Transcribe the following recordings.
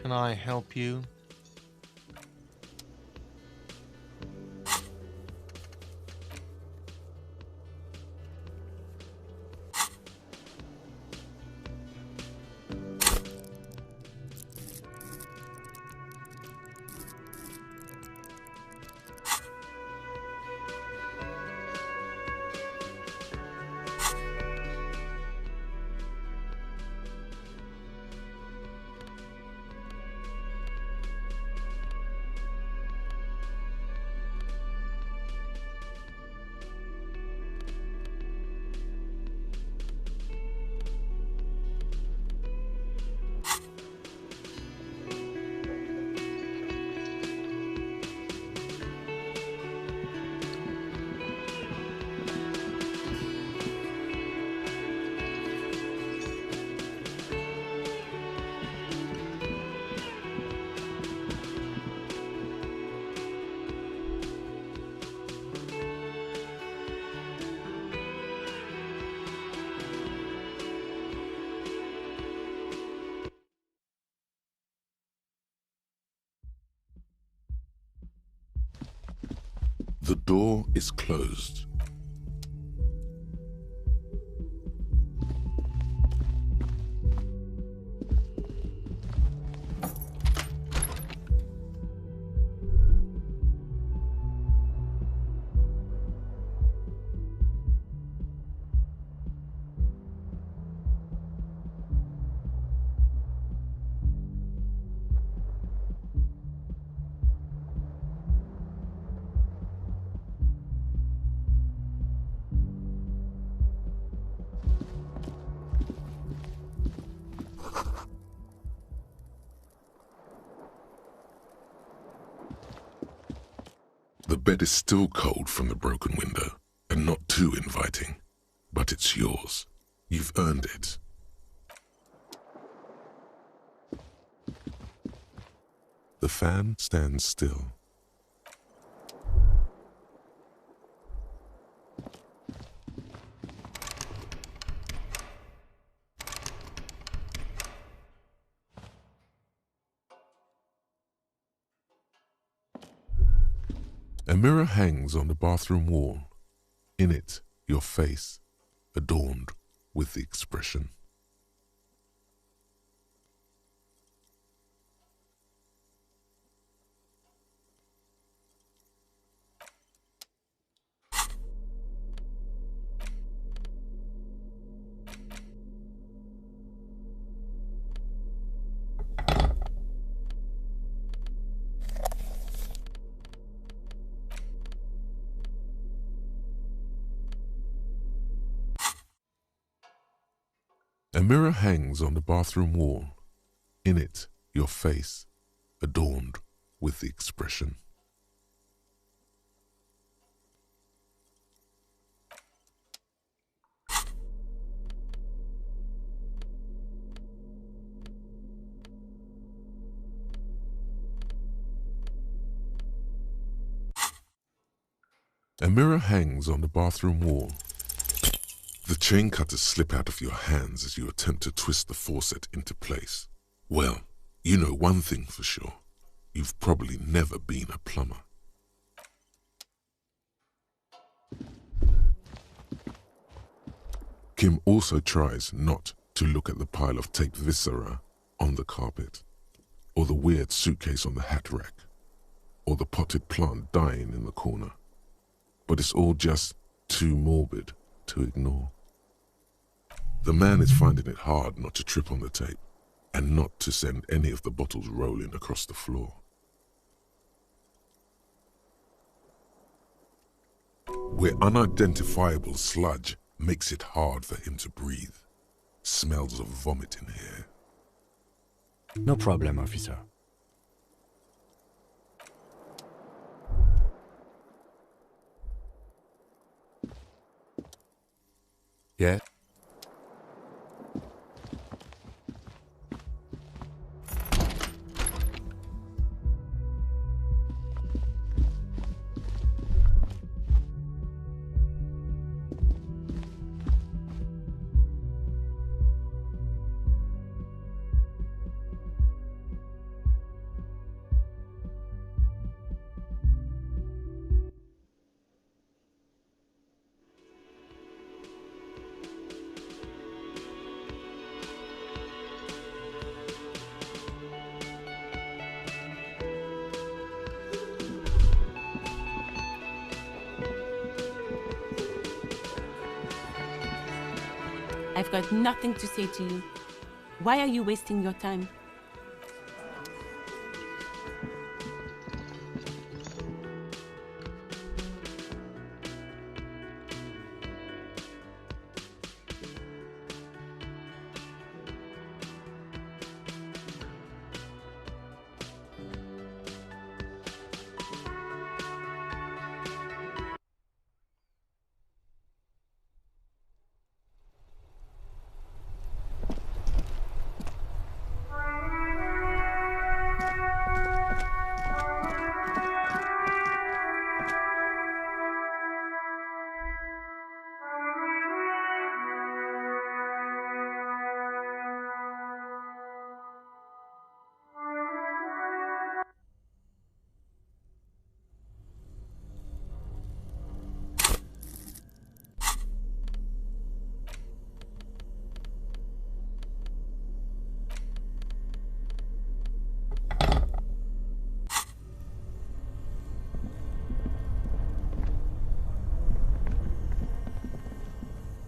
can I help you? The door is closed. The bed is still cold from the broken window, and not too inviting, but it's yours. You've earned it. The fan stands still. A mirror hangs on the bathroom wall. In it, your face, adorned with the expression. A mirror hangs on the bathroom wall. In it, your face, adorned with the expression. A mirror hangs on the bathroom wall. The chain cutters slip out of your hands as you attempt to twist the faucet into place. Well, you know one thing for sure. You've probably never been a plumber. Kim also tries not to look at the pile of taped viscera on the carpet, or the weird suitcase on the hat rack, or the potted plant dying in the corner. But it's all just too morbid to ignore. The man is finding it hard not to trip on the tape and not to send any of the bottles rolling across the floor. Where unidentifiable sludge makes it hard for him to breathe. Smells of vomit in here. No problem, officer. Yeah? I've got nothing to say to you. Why are you wasting your time?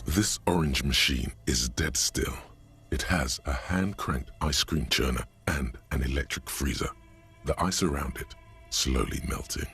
This orange machine is dead still. It has a hand-cranked ice cream churner and an electric freezer. The ice around it slowly melting.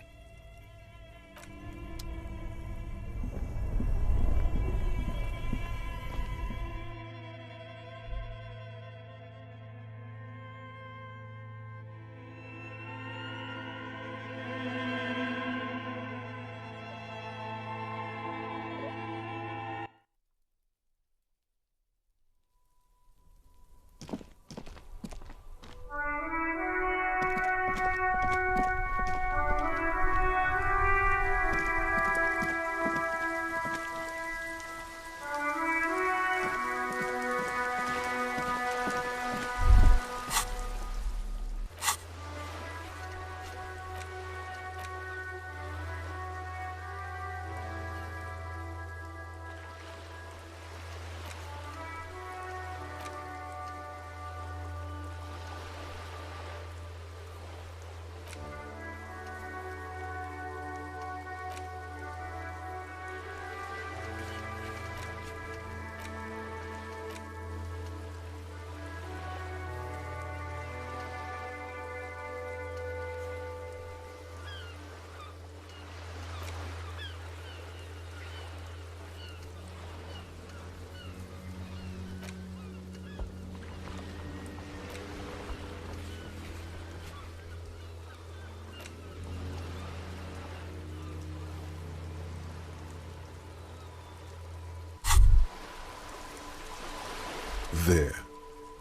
There,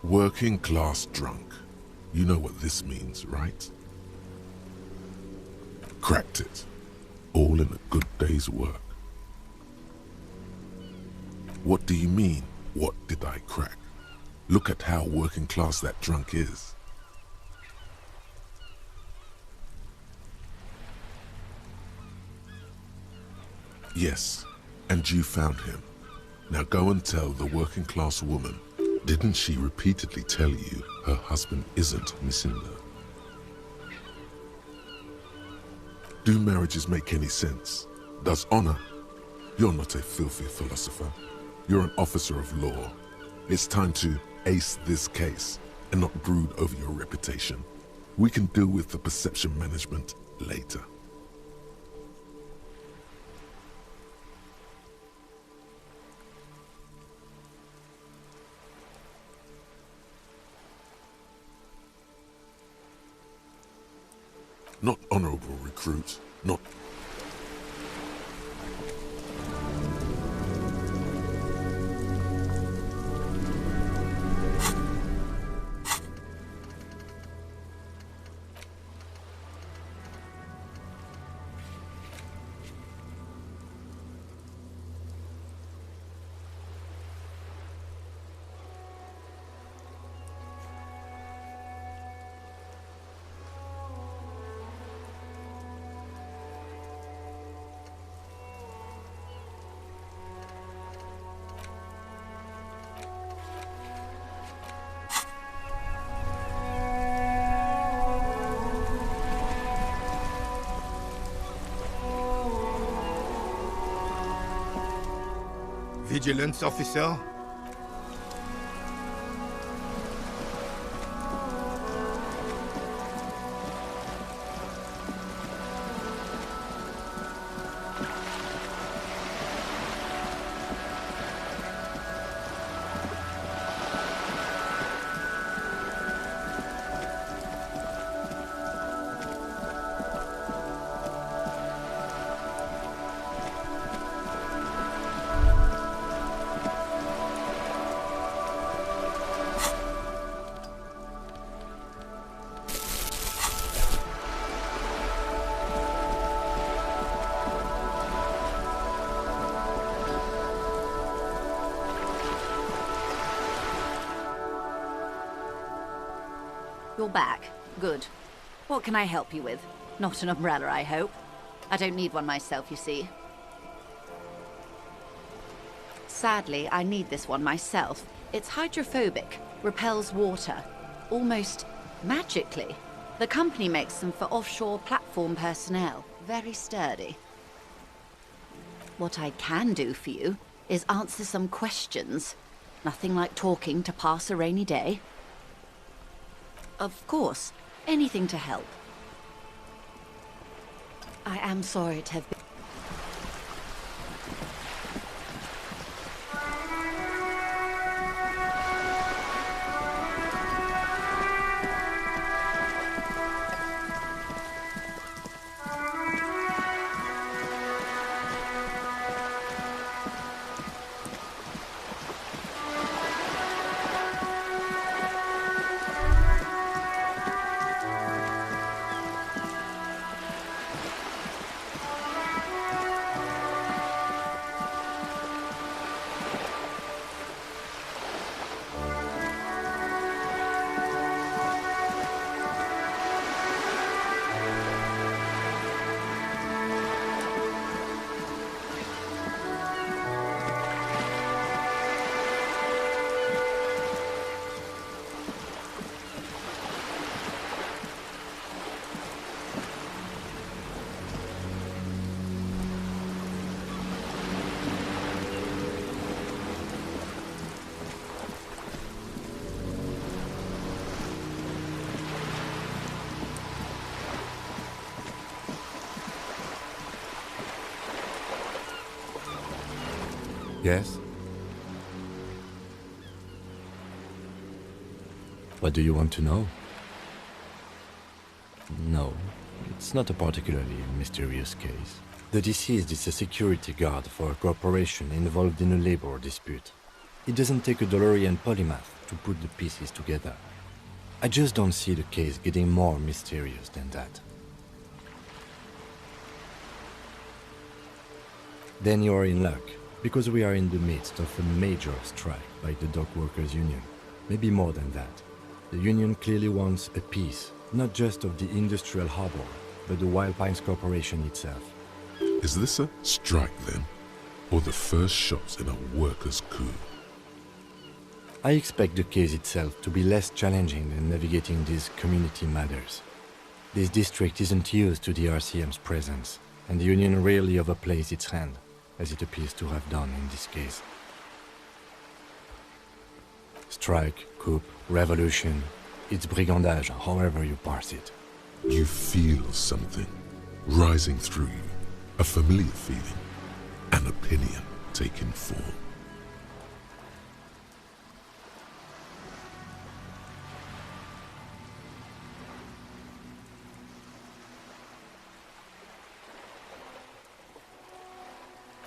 working class drunk. You know what this means, right? Cracked it, all in a good day's work. What do you mean, what did I crack? Look at how working class that drunk is. Yes, and you found him. Now go and tell the working class woman. Didn't she repeatedly tell you her husband isn't Misinda? Do marriages make any sense? Does honor? You're not a filthy philosopher. You're an officer of law. It's time to ace this case and not brood over your reputation. We can deal with the perception management later. Not honorable recruit, not... Vigilance officer, you're back. Good. What can I help you with? Not an umbrella, I hope. I don't need one myself, you see. Sadly, I need this one myself. It's hydrophobic, repels water, almost magically. The company makes them for offshore platform personnel. Very sturdy. What I can do for you is answer some questions. Nothing like talking to pass a rainy day. Of course, anything to help. I am sorry to have been... Yes? What do you want to know? No, it's not a particularly mysterious case. The deceased is a security guard for a corporation involved in a labor dispute. It doesn't take a DeLorean polymath to put the pieces together. I just don't see the case getting more mysterious than that. Then you are in luck, because we are in the midst of a major strike by the dock workers union. Maybe more than that. The union clearly wants a piece, not just of the industrial harbor, but the Wild Pines Corporation itself. Is this a strike then? Or the first shots in a workers' coup? I expect the case itself to be less challenging than navigating these community matters. This district isn't used to the RCM's presence, and the union rarely overplays its hand, as it appears to have done in this case. Strike, coup, revolution, it's brigandage, however you parse it. You feel something rising through you, a familiar feeling, an opinion taking form.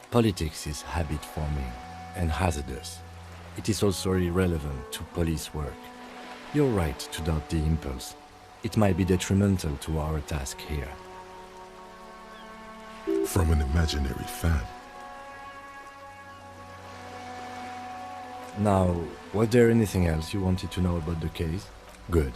Politics is habit-forming and hazardous. It is also irrelevant to police work. You're right to doubt the impulse. It might be detrimental to our task here. From an imaginary fan. Now, was there anything else you wanted to know about the case? Good.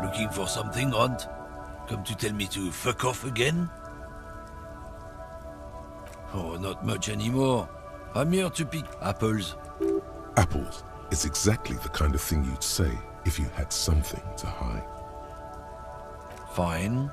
Looking for something, Hunt? Come to tell me to fuck off again? Oh, not much anymore. I'm here to pick apples. Apples is exactly the kind of thing you'd say if you had something to hide. Fine.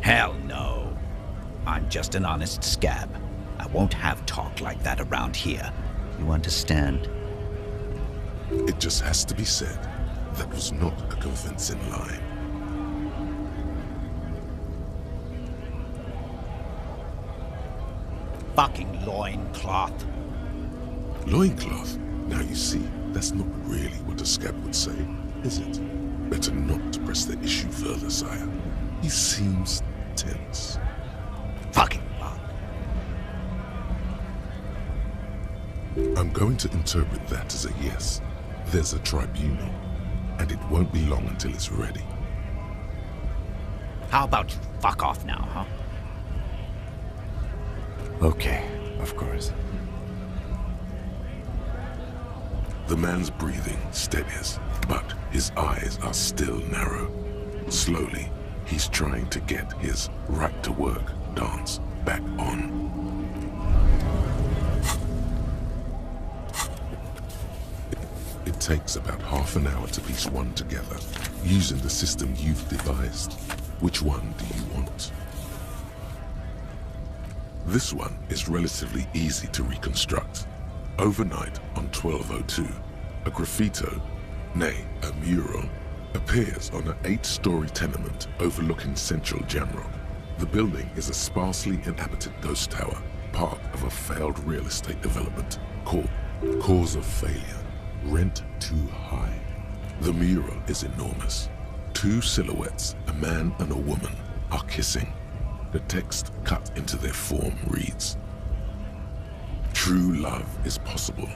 Hell, just an honest scab. I won't have talk like that around here. You understand? It just has to be said, that was not a convincing line. Fucking loincloth. Loincloth? Now you see, that's not really what a scab would say, is it? Better not to press the issue further, sire. He seems tense. Fucking fuck. I'm going to interpret that as a yes. There's a tribunal, and it won't be long until it's ready. How about you fuck off now, huh? Okay, of course. The man's breathing steadies, but his eyes are still narrow. Slowly, he's trying to get his right-to-work dance back on. It takes about half an hour to piece one together, using the system you've devised. Which one do you want? This one is relatively easy to reconstruct. Overnight on 1202, a graffito, nay, a mural, appears on an 8-story tenement overlooking central Jamrock. The building is a sparsely inhabited ghost tower, part of a failed real estate development called Cause of Failure, Rent Too High. The mural is enormous. 2 silhouettes, a man and a woman, are kissing. The text cut into their form reads, "True love is possible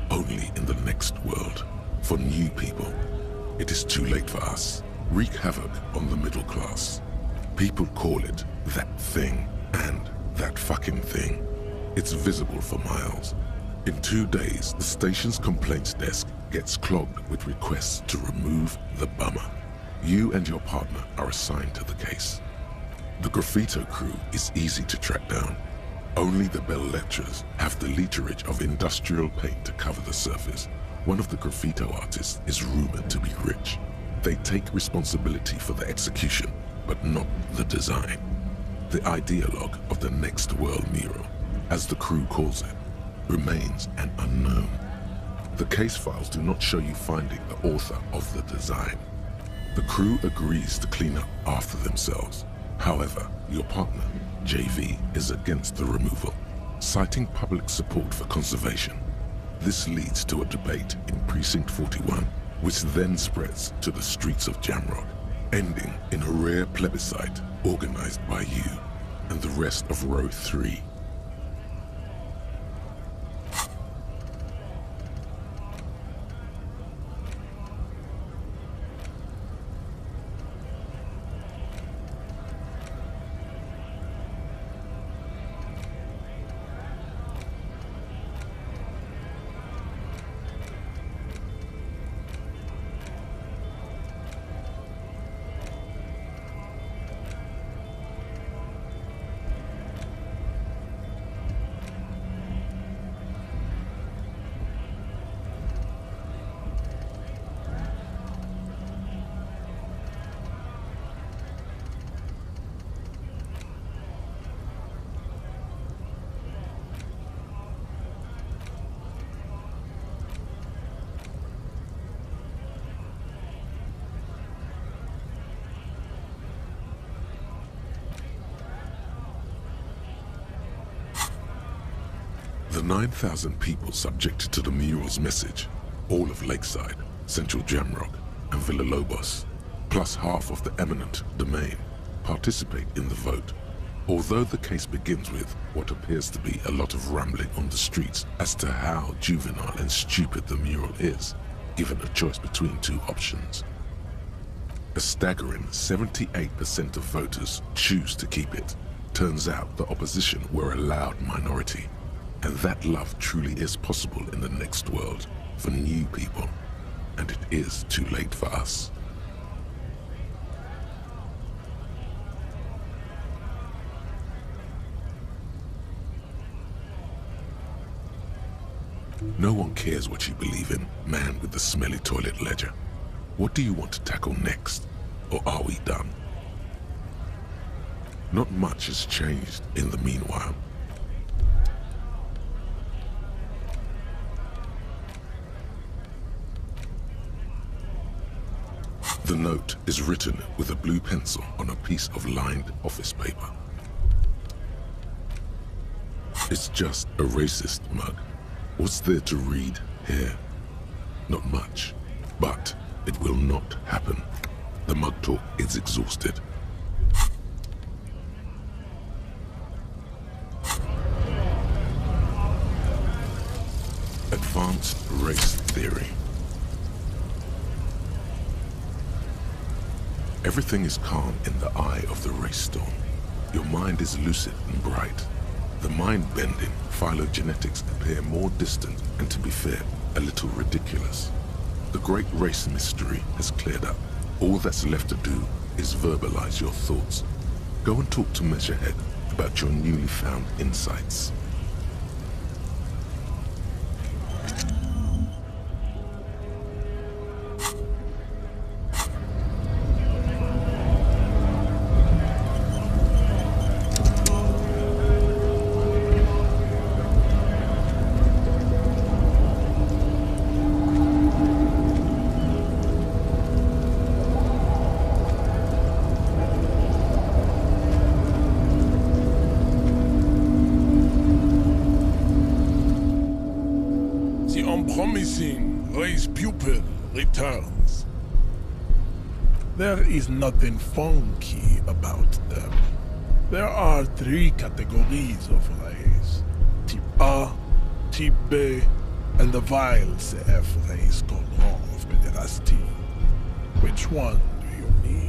only in the next world. For new people, it is too late for us. Wreak havoc on the middle class. People call it that thing and that fucking thing. It's visible for miles. In 2 days, the station's complaints desk gets clogged with requests to remove the bummer. You and your partner are assigned to the case. The graffito crew is easy to track down. Only the bell lecturers have the literage of industrial paint to cover the surface. One of the graffito artists is rumored to be rich. They take responsibility for the execution, but not the design. The ideologue of the next world mural, as the crew calls it, remains an unknown. The case files do not show you finding the author of the design. The crew agrees to clean up after themselves. However, your partner, JV, is against the removal, citing public support for conservation. This leads to a debate in Precinct 41, which then spreads to the streets of Jamrock, ending in a rare plebiscite organized by you and the rest of Row 3. The 9,000 people subjected to the mural's message, all of Lakeside, Central Jamrock, and Villalobos, plus half of the eminent domain, participate in the vote. Although the case begins with what appears to be a lot of rambling on the streets as to how juvenile and stupid the mural is, given a choice between 2 options. A staggering 78% of voters choose to keep it. Turns out the opposition were a loud minority. And that love truly is possible in the next world for new people, and it is too late for us. No one cares what you believe in, man with the smelly toilet ledger. What do you want to tackle next, or are we done? Not much has changed in the meanwhile. The note is written with a blue pencil on a piece of lined office paper. It's just a racist mug. What's there to read here? Not much, but it will not happen. The mug talk is exhausted. Advanced race theory. Everything is calm in the eye of the race storm. Your mind is lucid and bright. The mind-bending phylogenetics appear more distant and, to be fair, a little ridiculous. The great race mystery has cleared up. All that's left to do is verbalize your thoughts. Go and talk to Measurehead about your newly found insights. Promising race pupil returns. There is nothing funky about them. There are 3 categories of race: type A, type B, and the vile CF race called of pederasty. Which one do you need?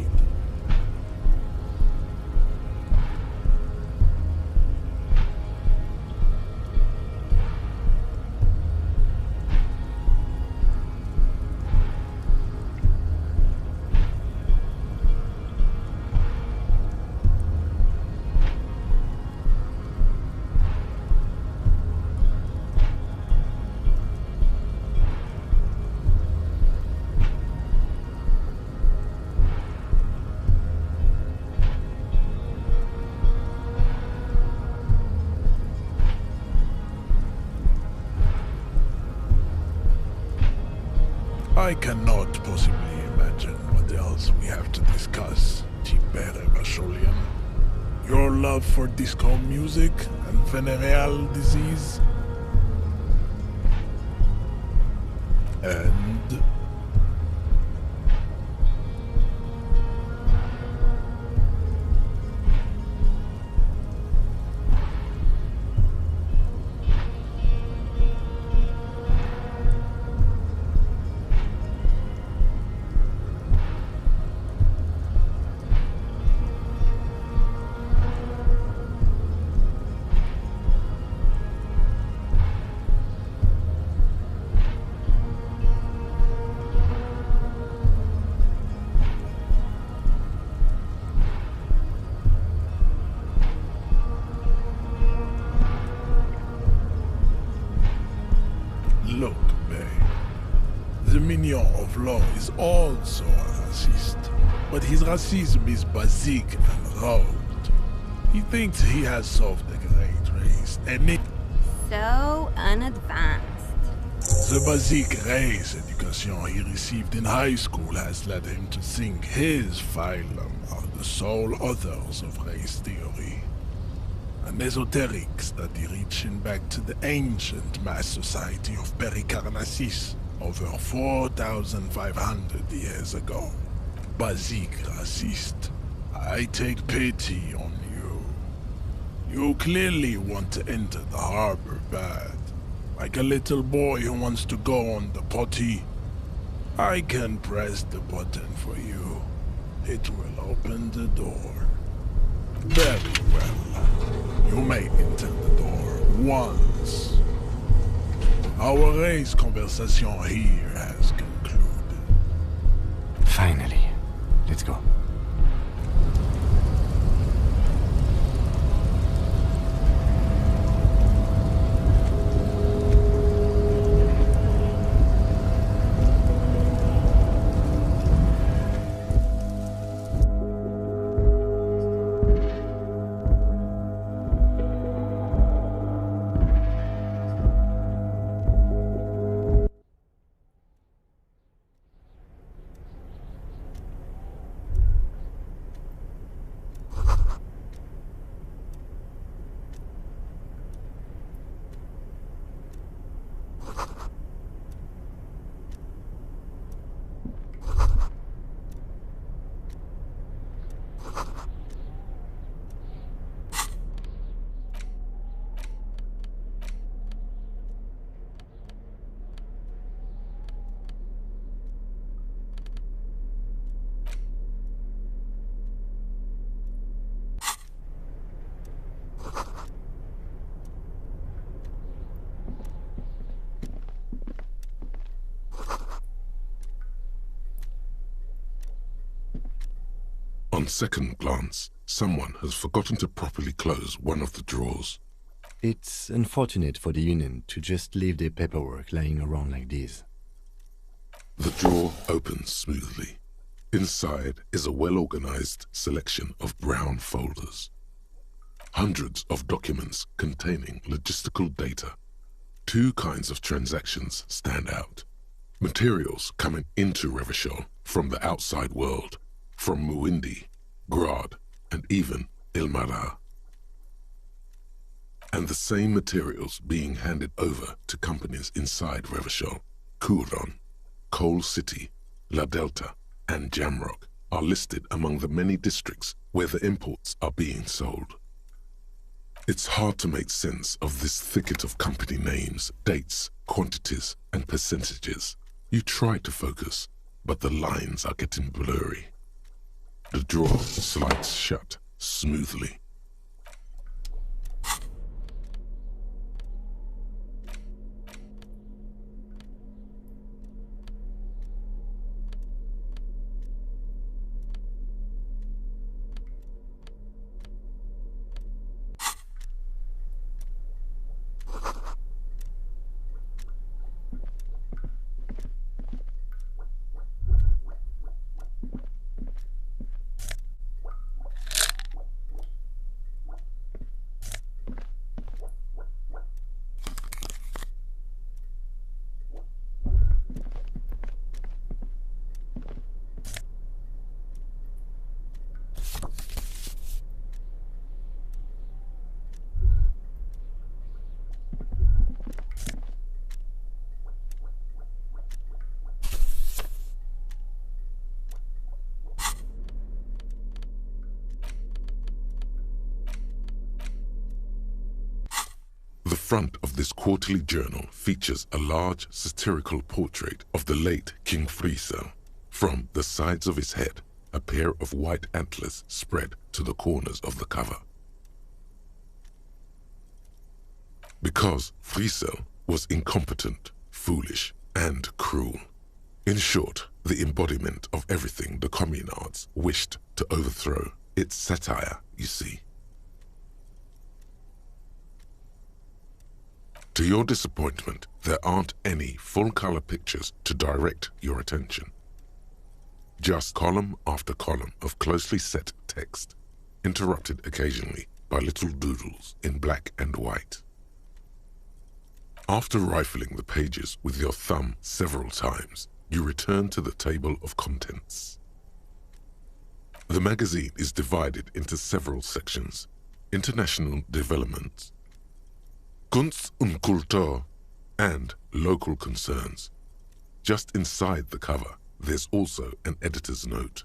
I cannot possibly imagine what else we have to discuss, Tibere Vasholian. Your love for disco music and venereal disease? And... Look, babe. The minion of law is also a racist, but his racism is basic and rote. He thinks he has solved the great race, and it... So unadvanced. The basic race education he received in high school has led him to think his phylum are the sole authors of race theory. An esoteric study reaching back to the ancient mass society of Pericarnassus over 4,500 years ago. Basic racist, I take pity on you. You clearly want to enter the harbor bad, like a little boy who wants to go on the potty. I can press the button for you. It will open the door. Very well. You may enter the door once. Our race conversation here has concluded. Finally. Let's go. On second glance, someone has forgotten to properly close one of the drawers. It's unfortunate for the Union to just leave their paperwork lying around like this. The drawer opens smoothly. Inside is a well-organized selection of brown folders. Hundreds of documents containing logistical data. Two kinds of transactions stand out. Materials coming into Revachol from the outside world, from Muindi, Grad, and even Ilmara. And the same materials being handed over to companies inside Revachol, Kuron, Coal City, La Delta, and Jamrock are listed among the many districts where the imports are being sold. It's hard to make sense of this thicket of company names, dates, quantities, and percentages. You try to focus, but the lines are getting blurry. The drawer slides shut smoothly. The front of this quarterly journal features a large satirical portrait of the late King Friesel. From the sides of his head, a pair of white antlers spread to the corners of the cover. Because Friesel was incompetent, foolish, and cruel. In short, the embodiment of everything the communards wished to overthrow. It's satire, you see. To your disappointment, there aren't any full-color pictures to direct your attention. Just column after column of closely set text, interrupted occasionally by little doodles in black and white. After rifling the pages with your thumb several times, you return to the table of contents. The magazine is divided into several sections: international developments, Kunst und Kultur, and local concerns. Just inside the cover, there's also an editor's note.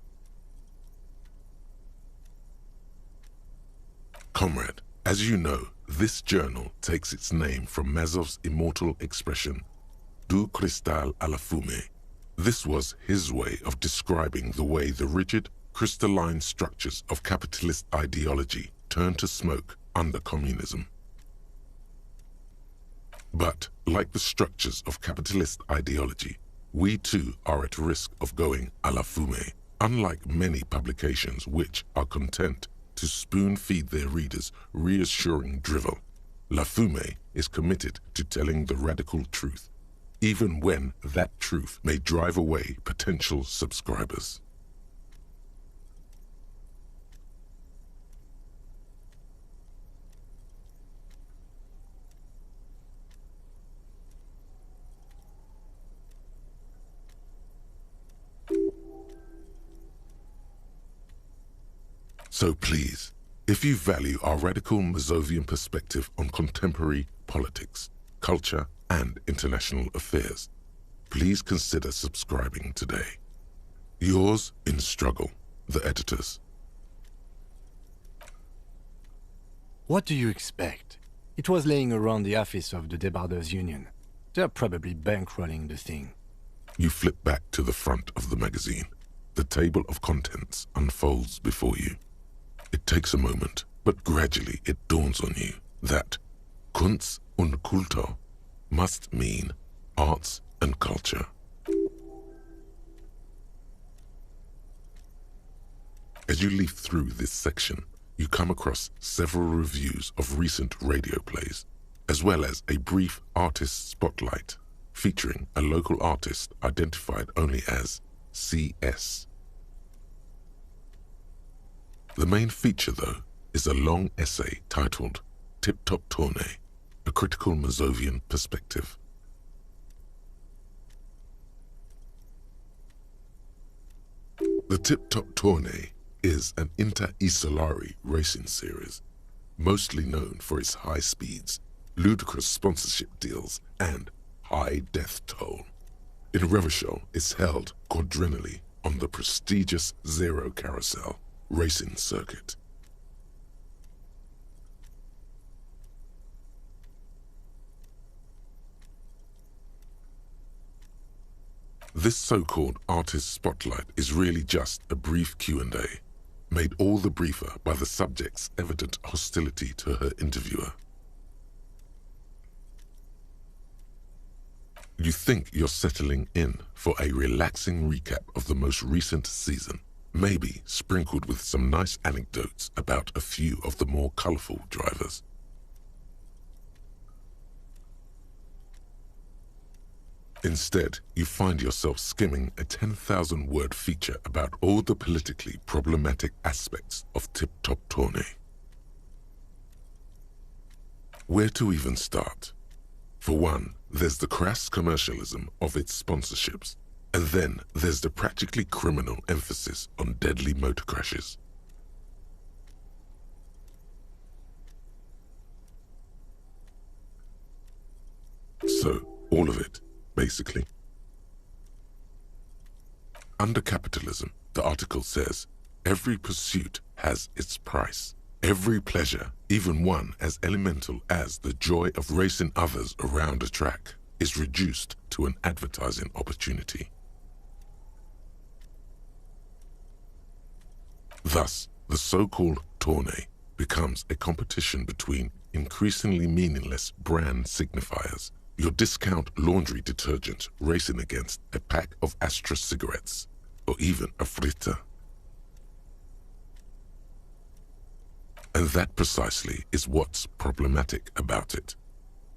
Comrade, as you know, this journal takes its name from Mazov's immortal expression, du cristal à la fumée. This was his way of describing the way the rigid, crystalline structures of capitalist ideology turn to smoke under communism. But, like the structures of capitalist ideology, we too are at risk of going à la fumée, unlike many publications which are content to spoon-feed their readers reassuring drivel. La Fumée is committed to telling the radical truth, even when that truth may drive away potential subscribers. So please, if you value our radical Mazovian perspective on contemporary politics, culture, and international affairs, please consider subscribing today. Yours in struggle, the editors. What do you expect? It was laying around the office of the Debarders Union. They're probably bankrolling the thing. You flip back to the front of the magazine. The table of contents unfolds before you. It takes a moment, but gradually it dawns on you that Kunst und Kultur must mean arts and culture. As you leaf through this section, you come across several reviews of recent radio plays, as well as a brief artist spotlight featuring a local artist identified only as CS. The main feature, though, is a long essay titled Tip-Top Tournée, a critical Mazovian perspective. The Tip-Top Tournée is an inter-isolari racing series, mostly known for its high speeds, ludicrous sponsorship deals, and high death toll. In Revachol, it's held quadrennially on the prestigious Zero Carousel racing circuit. This so-called artist spotlight is really just a brief Q&A, made all the briefer by the subject's evident hostility to her interviewer. You think you're settling in for a relaxing recap of the most recent season, maybe sprinkled with some nice anecdotes about a few of the more colorful drivers. Instead, you find yourself skimming a 10,000-word feature about all the politically problematic aspects of Tip-Top Tournée. Where to even start? For one, there's the crass commercialism of its sponsorships, and then there's the practically criminal emphasis on deadly motor crashes. So, all of it, basically. Under capitalism, the article says, every pursuit has its price. Every pleasure, even one as elemental as the joy of racing others around a track, is reduced to an advertising opportunity. Thus, the so-called tournée becomes a competition between increasingly meaningless brand signifiers, your discount laundry detergent racing against a pack of Astra cigarettes, or even a fritter. And that precisely is what's problematic about it.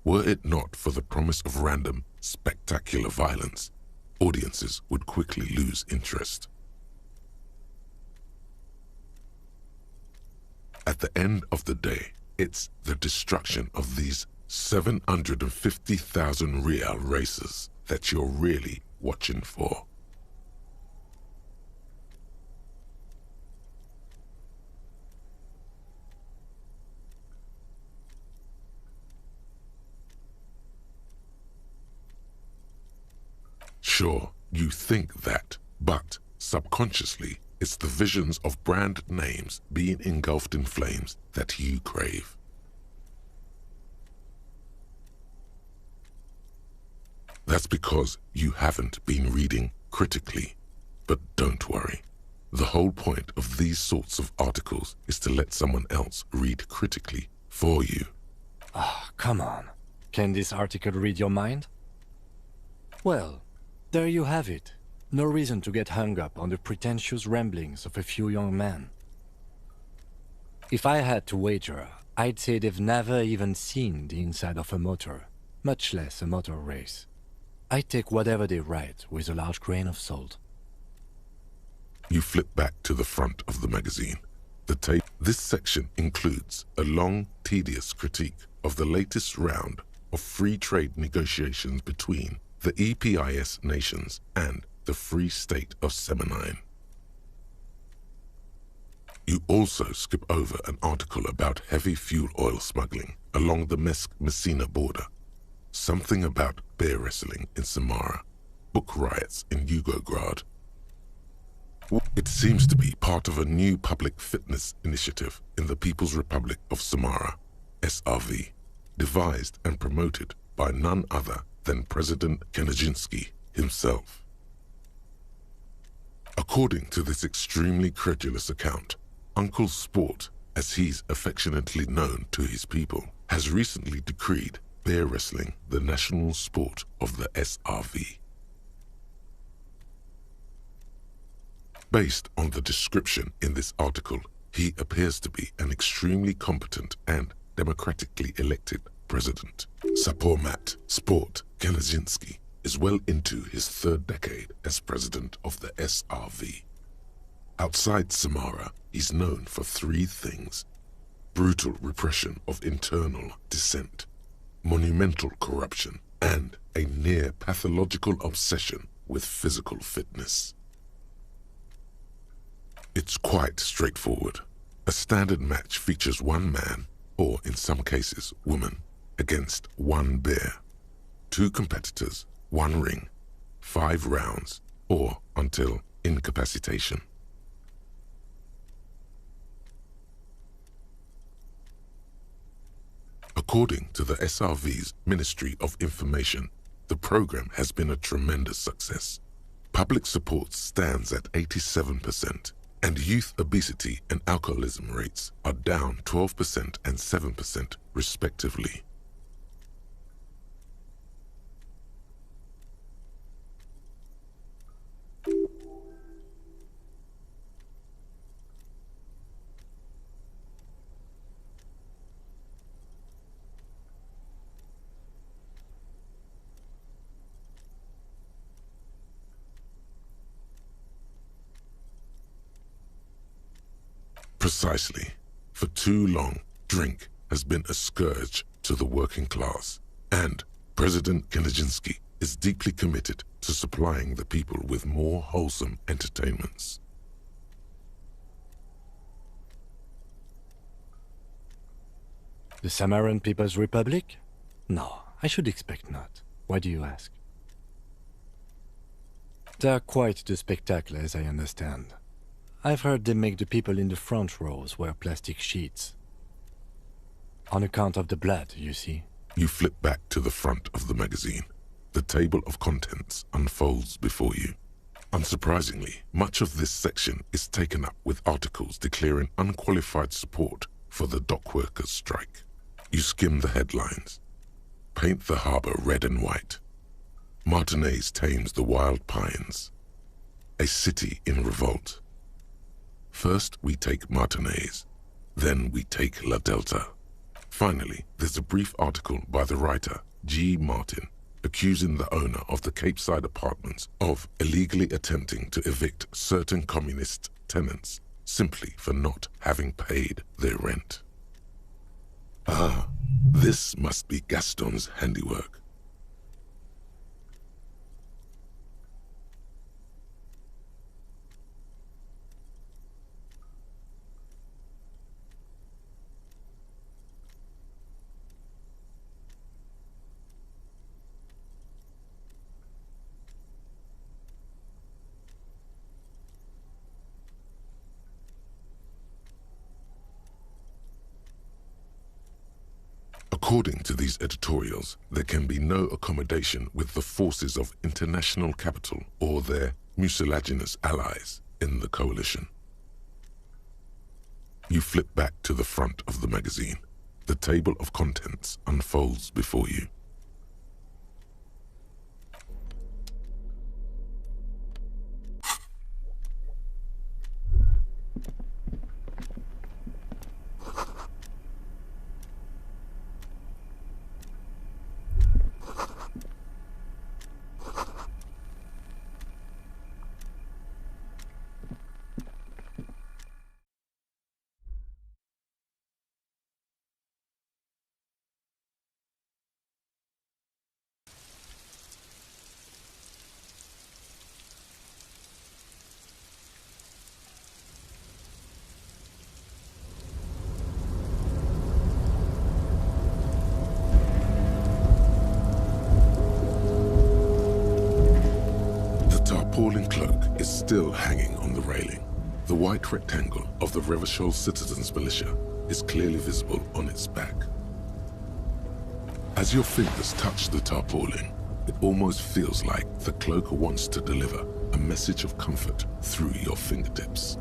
Were it not for the promise of random, spectacular violence, audiences would quickly lose interest. At the end of the day, it's the destruction of these 750,000 real races that you're really watching for. Sure, you think that, but subconsciously, it's the visions of brand names being engulfed in flames that you crave. That's because you haven't been reading critically. But don't worry. The whole point of these sorts of articles is to let someone else read critically for you. Ah, come on. Can this article read your mind? Well, there you have it. No reason to get hung up on the pretentious ramblings of a few young men. If I had to wager, I'd say they've never even seen the inside of a motor, much less a motor race. I take whatever they write with a large grain of salt. You flip back to the front of the magazine. This section includes a long, tedious critique of the latest round of free trade negotiations between the EPIS nations and the Free State of Semenine. You also skip over an article about heavy fuel oil smuggling along the Messina border, something about bear wrestling in Samara, book riots in Yugograd. It seems to be part of a new public fitness initiative in the People's Republic of Samara, SRV, devised and promoted by none other than President Kanajinsky himself. According to this extremely credulous account, Uncle Sport, as he's affectionately known to his people, has recently decreed bear wrestling the national sport of the SRV. Based on the description in this article, he appears to be an extremely competent and democratically elected president. Sapormat Sport Kelezinski is well into his third decade as president of the SRV. Outside Samara, he's known for three things: brutal repression of internal dissent, monumental corruption, and a near pathological obsession with physical fitness. It's quite straightforward. A standard match features one man, or in some cases woman, against one bear. 2 competitors, 1 ring, 5 rounds, or until incapacitation. According to the SRV's Ministry of Information, the program has been a tremendous success. Public support stands at 87%, and youth obesity and alcoholism rates are down 12% and 7% respectively. Precisely. For too long, drink has been a scourge to the working class, and President Kelezinski is deeply committed to supplying the people with more wholesome entertainments. The Samaran People's Republic? No, I should expect not. Why do you ask? They're quite the spectacle, as I understand. I've heard they make the people in the front rows wear plastic sheets. On account of the blood, you see. You flip back to the front of the magazine. The table of contents unfolds before you. Unsurprisingly, much of this section is taken up with articles declaring unqualified support for the dock workers' strike. You skim the headlines. Paint the harbor red and white. Martinez tames the wild pines. A city in revolt. First we take Martinez, then we take La Delta. Finally, there's a brief article by the writer, G. Martin, accusing the owner of the Cape Side apartments of illegally attempting to evict certain communist tenants simply for not having paid their rent. Ah, this must be Gaston's handiwork. According to these editorials, there can be no accommodation with the forces of international capital or their mucilaginous allies in the coalition. You flip back to the front of the magazine. The table of contents unfolds before you. Appalling cloak is still hanging on the railing. The white rectangle of the Revachol Citizens Militia is clearly visible on its back. As your fingers touch the tarpaulin, it almost feels like the cloak wants to deliver a message of comfort through your fingertips.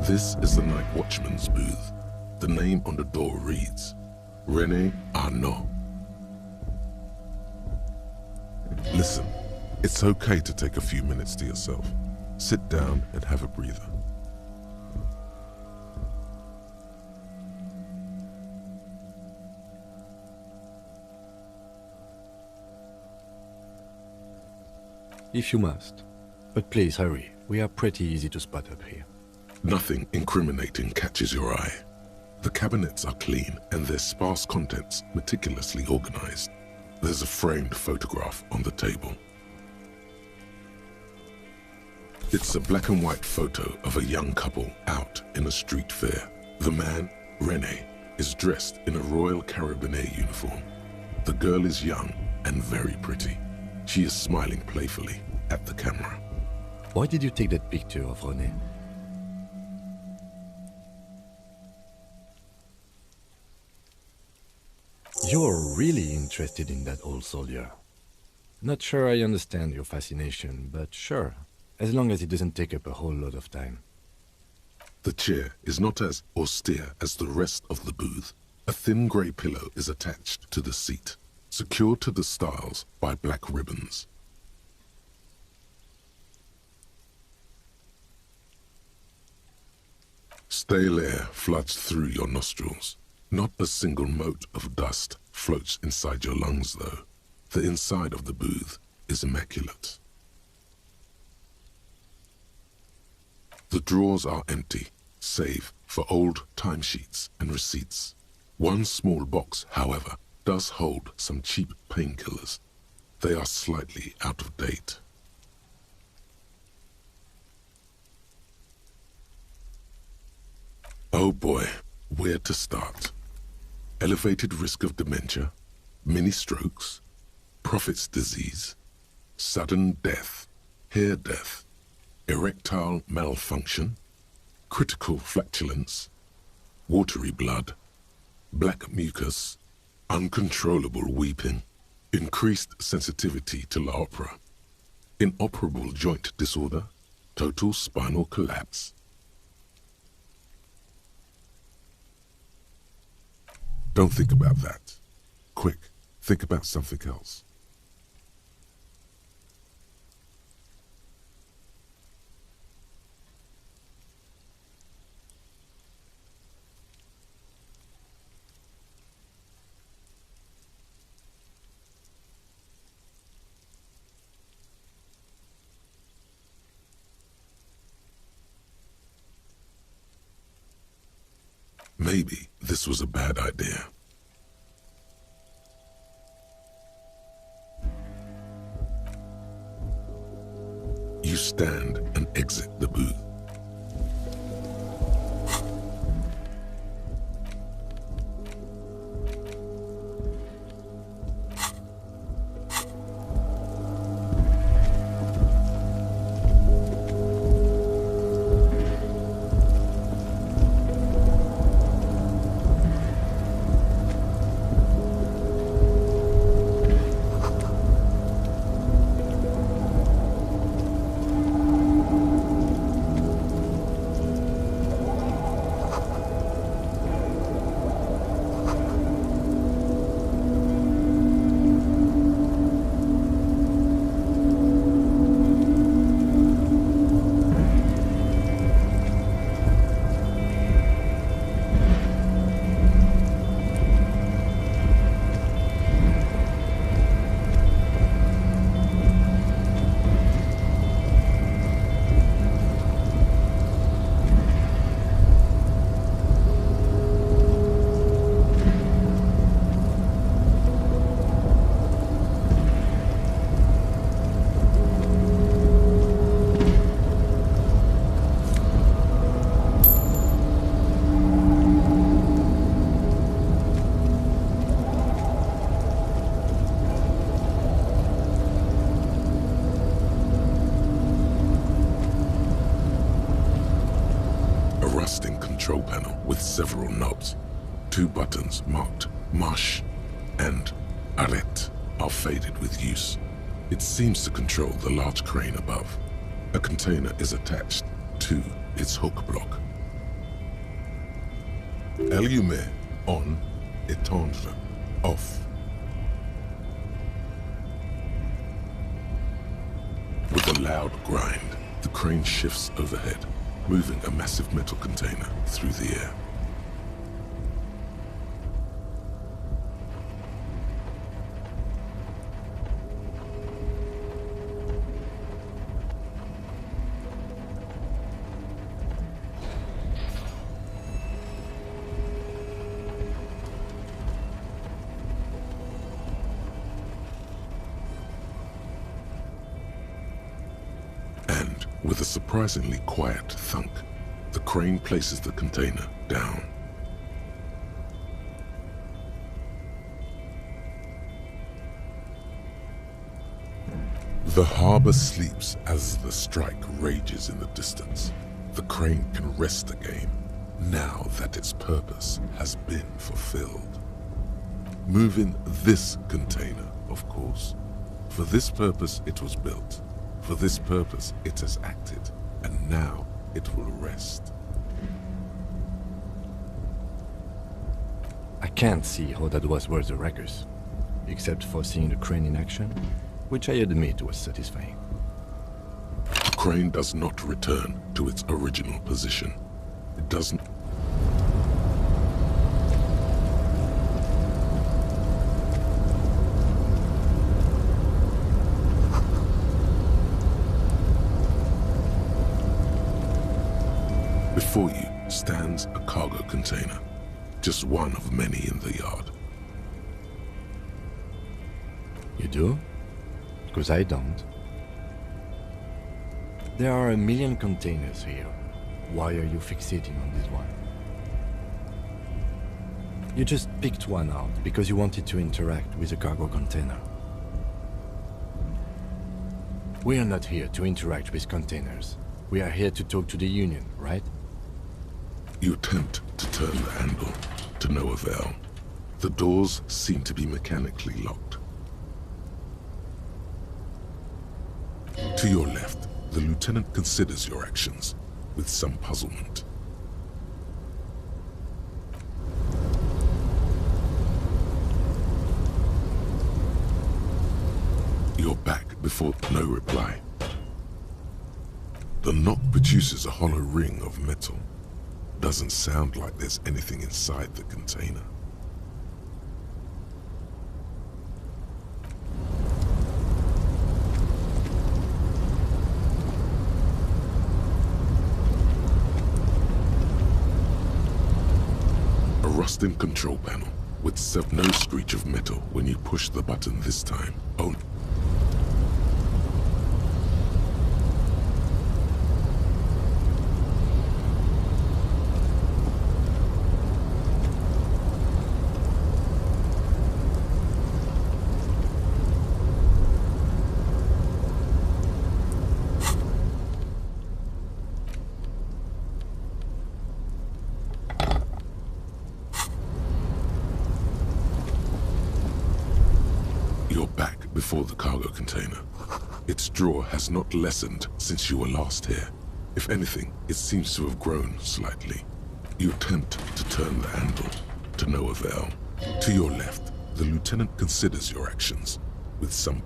This is the night watchman's booth. The name on the door reads, René Arnaud. Listen, it's okay to take a few minutes to yourself. Sit down and have a breather. If you must. But please hurry. We are pretty easy to spot up here. Nothing incriminating catches your eye. The cabinets are clean and their sparse contents meticulously organized. There's a framed photograph on the table. It's a black and white photo of a young couple out in a street fair. The man, René, is dressed in a Royal Carabinier uniform. The girl is young and very pretty. She is smiling playfully at the camera. Why did you take that picture of René? You're really interested in that old soldier. Not sure I understand your fascination, but sure, as long as it doesn't take up a whole lot of time. The chair is not as austere as the rest of the booth. A thin grey pillow is attached to the seat, secured to the stiles by black ribbons. Stale air floods through your nostrils. Not a single mote of dust floats inside your lungs, though. The inside of the booth is immaculate. The drawers are empty, save for old timesheets and receipts. One small box, however, does hold some cheap painkillers. They are slightly out of date. Oh boy, where to start? Elevated risk of dementia, mini-strokes, Prophet's disease, sudden death, hair death, erectile malfunction, critical flatulence, watery blood, black mucus, uncontrollable weeping, increased sensitivity to La Opera, inoperable joint disorder, total spinal collapse. Don't think about that. Quick, think about something else. Maybe this was a bad idea. You stand and exit the booth. Control panel with several knobs. 2 buttons marked Marche and Arrête are faded with use. It seems to control the large crane above. A container is attached to its hook block. Allumer, on, éteindre, off. With a loud grind, the crane shifts overhead, moving a massive metal container through the air. With a surprisingly quiet thunk, the crane places the container down. The harbor sleeps as the strike rages in the distance. The crane can rest again, now that its purpose has been fulfilled. Moving this container, of course. For this purpose it was built. For this purpose it has acted, and now it will rest. I can't see how that was worth the ruckus, except for seeing the crane in action, which I admit was satisfying. The crane does not return to its original position. It doesn't. Before you stands a cargo container, just one of many in the yard. You do? Because I don't. There are a million containers here. Why are you fixating on this one? You just picked one out because you wanted to interact with a cargo container. We are not here to interact with containers. We are here to talk to the Union, right? You attempt to turn the handle, to no avail. The doors seem to be mechanically locked. To your left, the lieutenant considers your actions with some puzzlement. You're back before no reply. The knock produces a hollow ring of metal. Doesn't sound like there's anything inside the container. A rusting control panel with no screech of metal when you push the button this time. Oh. Before the cargo container. Its drawer has not lessened since you were last here. If anything, it seems to have grown slightly. You attempt to turn the handle, to no avail. To your left, the lieutenant considers your actions with some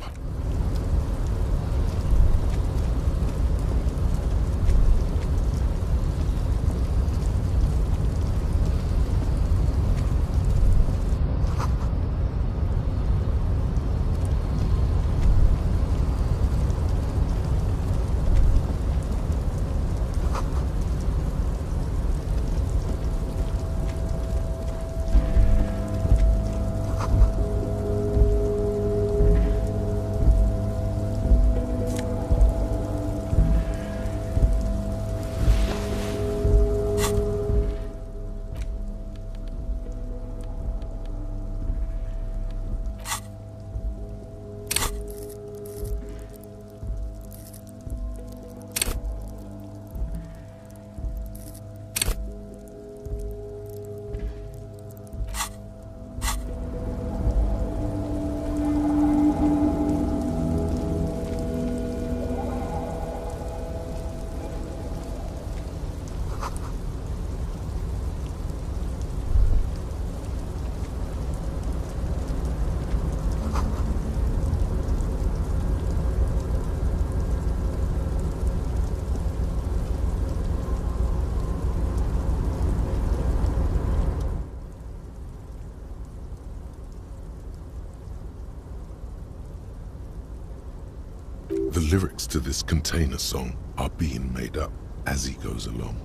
lyrics to this container song are being made up as he goes along.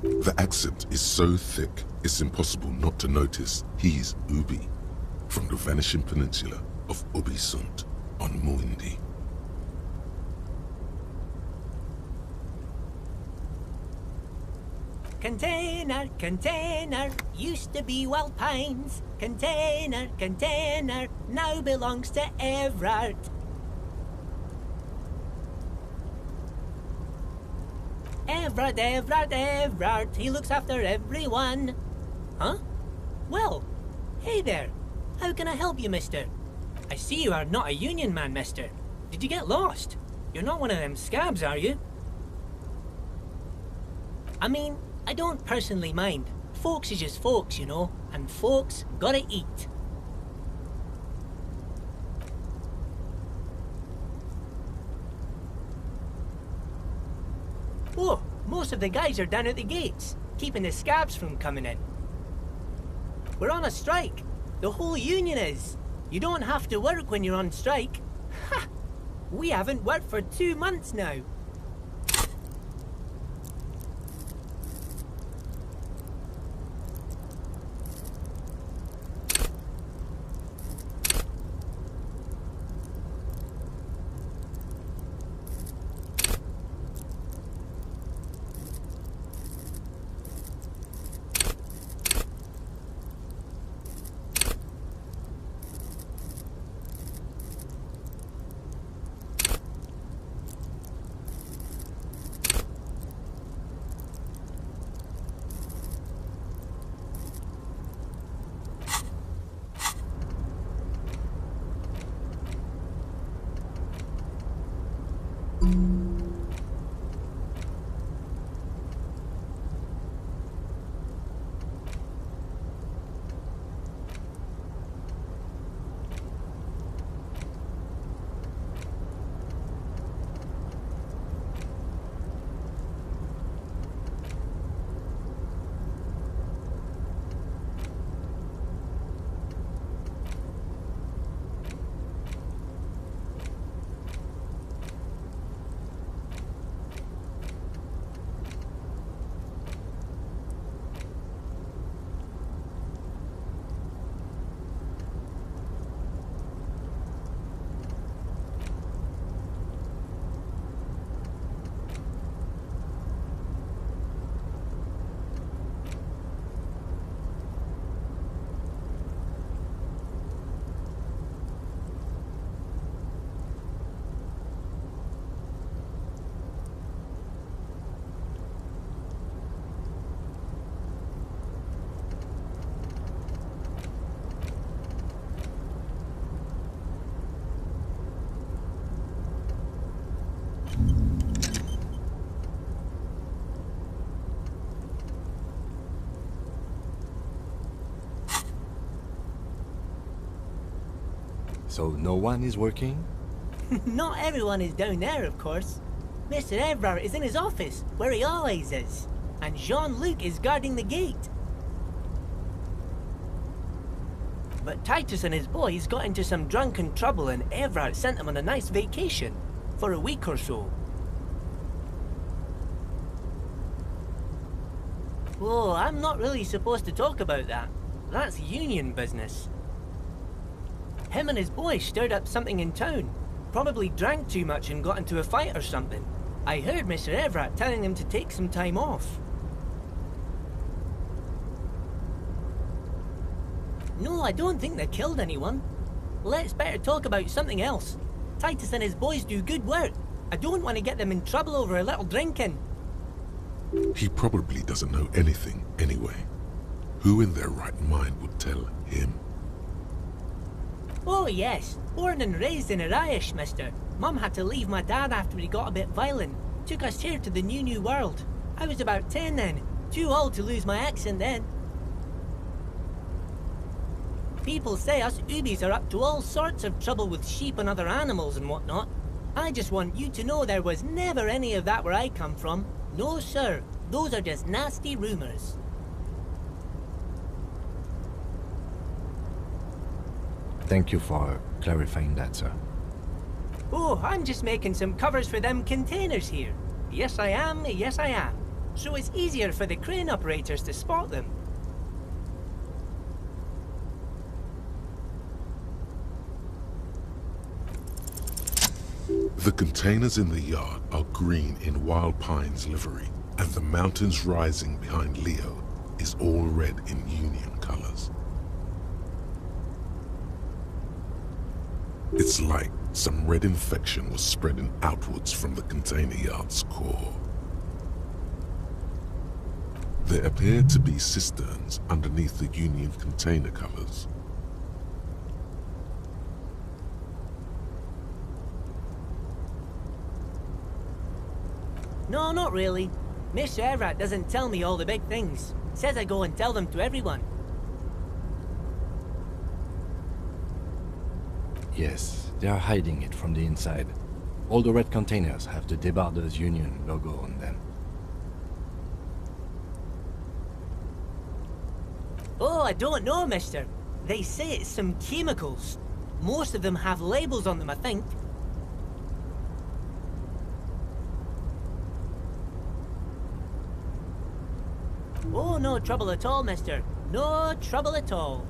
The accent is so thick, it's impossible not to notice he's Ubi, from the vanishing peninsula of Ubisund on Muindi. Container, container, used to be Wild Pines. Container, container, now belongs to Everard. Everard, Everard, Everard, he looks after everyone. Huh? Well, hey there. How can I help you, mister? I see you are not a union man, mister. Did you get lost? You're not one of them scabs, are you? I mean, I don't personally mind. Folks is just folks, you know, and folks gotta eat. Oh, most of the guys are down at the gates, keeping the scabs from coming in. We're on a strike. The whole union is. You don't have to work when you're on strike. Ha! We haven't worked for 2 months now. So no one is working? Not everyone is down there, of course. Mr. Everard is in his office, where he always is. And Jean-Luc is guarding the gate. But Titus and his boys got into some drunken trouble and Everard sent them on a nice vacation. For a week or so. Oh, I'm not really supposed to talk about that. That's union business. Him and his boys stirred up something in town. Probably drank too much and got into a fight or something. I heard Mr. Everett telling them to take some time off. No, I don't think they killed anyone. Let's better talk about something else. Titus and his boys do good work. I don't want to get them in trouble over a little drinking. He probably doesn't know anything anyway. Who in their right mind would tell him? Oh yes, born and raised in Irish, mister. Mum had to leave my dad after he got a bit violent. Took us here to the new world. I was about 10 then. Too old to lose my accent then. People say us Ubis are up to all sorts of trouble with sheep and other animals and whatnot. I just want you to know there was never any of that where I come from. No sir, those are just nasty rumors. Thank you for clarifying that, sir. Oh, I'm just making some covers for them containers here. Yes, I am. Yes, I am. So it's easier for the crane operators to spot them. The containers in the yard are green in Wild Pine's livery, and the mountains rising behind Leo is all red in Union colors. It's like some red infection was spreading outwards from the container yard's core. There appear to be cisterns underneath the Union container covers. No, not really. Mr. Everett doesn't tell me all the big things. Says I go and tell them to everyone. Yes, they are hiding it from the inside. All the red containers have the Debarders Union logo on them. Oh, I don't know, mister. They say it's some chemicals. Most of them have labels on them, I think. Oh, no trouble at all, mister. No trouble at all.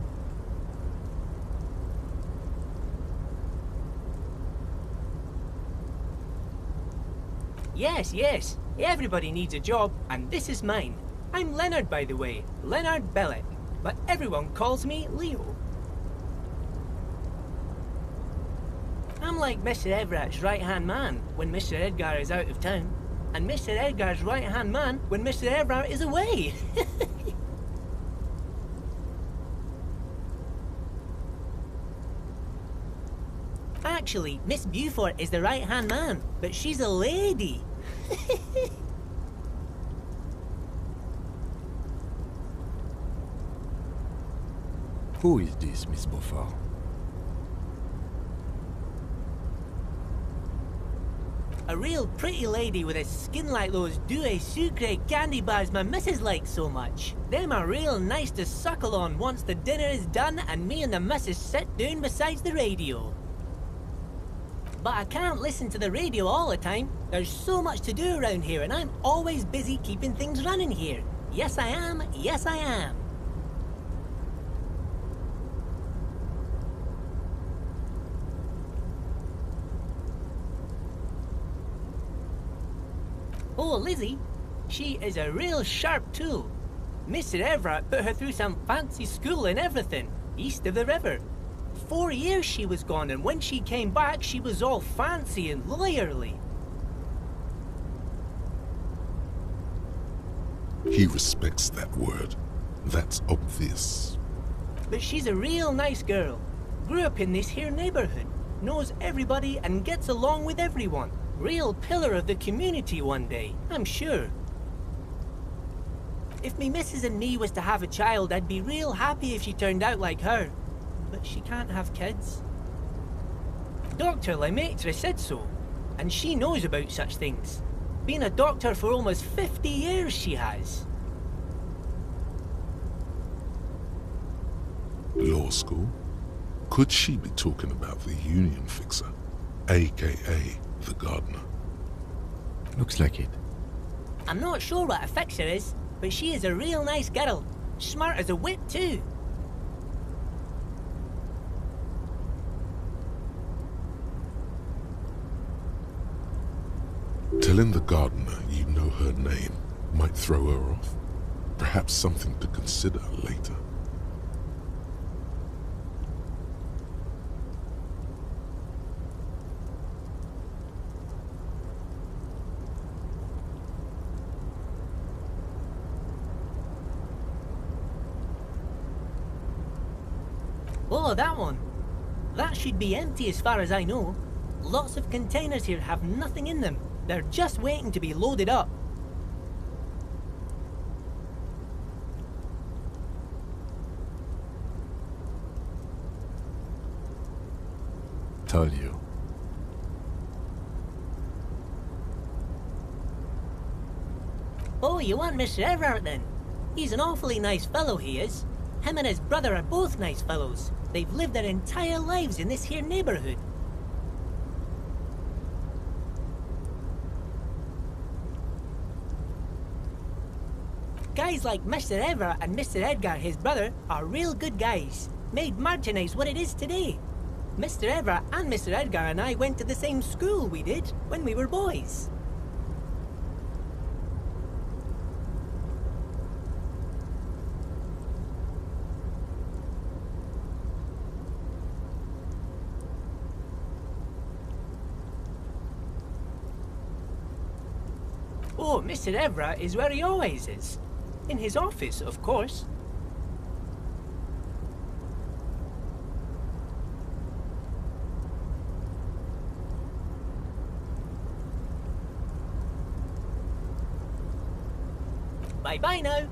Yes, yes. Everybody needs a job, and this is mine. I'm Leonard, by the way. Leonard Bellick. But everyone calls me Leo. I'm like Mr. Everett's right-hand man when Mr. Edgar is out of town, and Mr. Edgar's right-hand man when Mr. Everett is away. Actually, Miss Beaufort is the right-hand man, but she's a lady. Who is this, Miss Beaufort? A real pretty lady with a skin like those Douai Sucre candy bars my missus likes so much. Them are real nice to suckle on once the dinner is done and me and the missus sit down beside the radio. But I can't listen to the radio all the time. There's so much to do around here and I'm always busy keeping things running here. Yes I am, yes I am. Oh, Lizzie, she is a real sharp tool. Mr. Everett put her through some fancy school and everything, east of the river. 4 years she was gone, and when she came back, she was all fancy and lawyerly. He respects that word. That's obvious. But she's a real nice girl. Grew up in this here neighborhood, knows everybody and gets along with everyone. Real pillar of the community one day, I'm sure. If me missus and me was to have a child, I'd be real happy if she turned out like her. But she can't have kids. Dr. Lemaitre said so, and she knows about such things. Been a doctor for almost 50 years she has. Law school? Could she be talking about the union fixer, aka the gardener? Looks like it. I'm not sure what a fixer is, but she is a real nice girl. Smart as a whip too. Telling the gardener you know her name might throw her off. Perhaps something to consider later. Oh, that one. That should be empty as far as I know. Lots of containers here have nothing in them. They're just waiting to be loaded up. Told you. Oh, you want Mr. Everett then? He's an awfully nice fellow, he is. Him and his brother are both nice fellows. They've lived their entire lives in this here neighborhood. Guys like Mr. Everett and Mr. Edgar, his brother, are real good guys. Made Martinez what it is today. Mr. Everett and Mr. Edgar and I went to the same school we did when we were boys. Oh, Mr. Everett is where he always is. In his office, of course. Bye-bye now.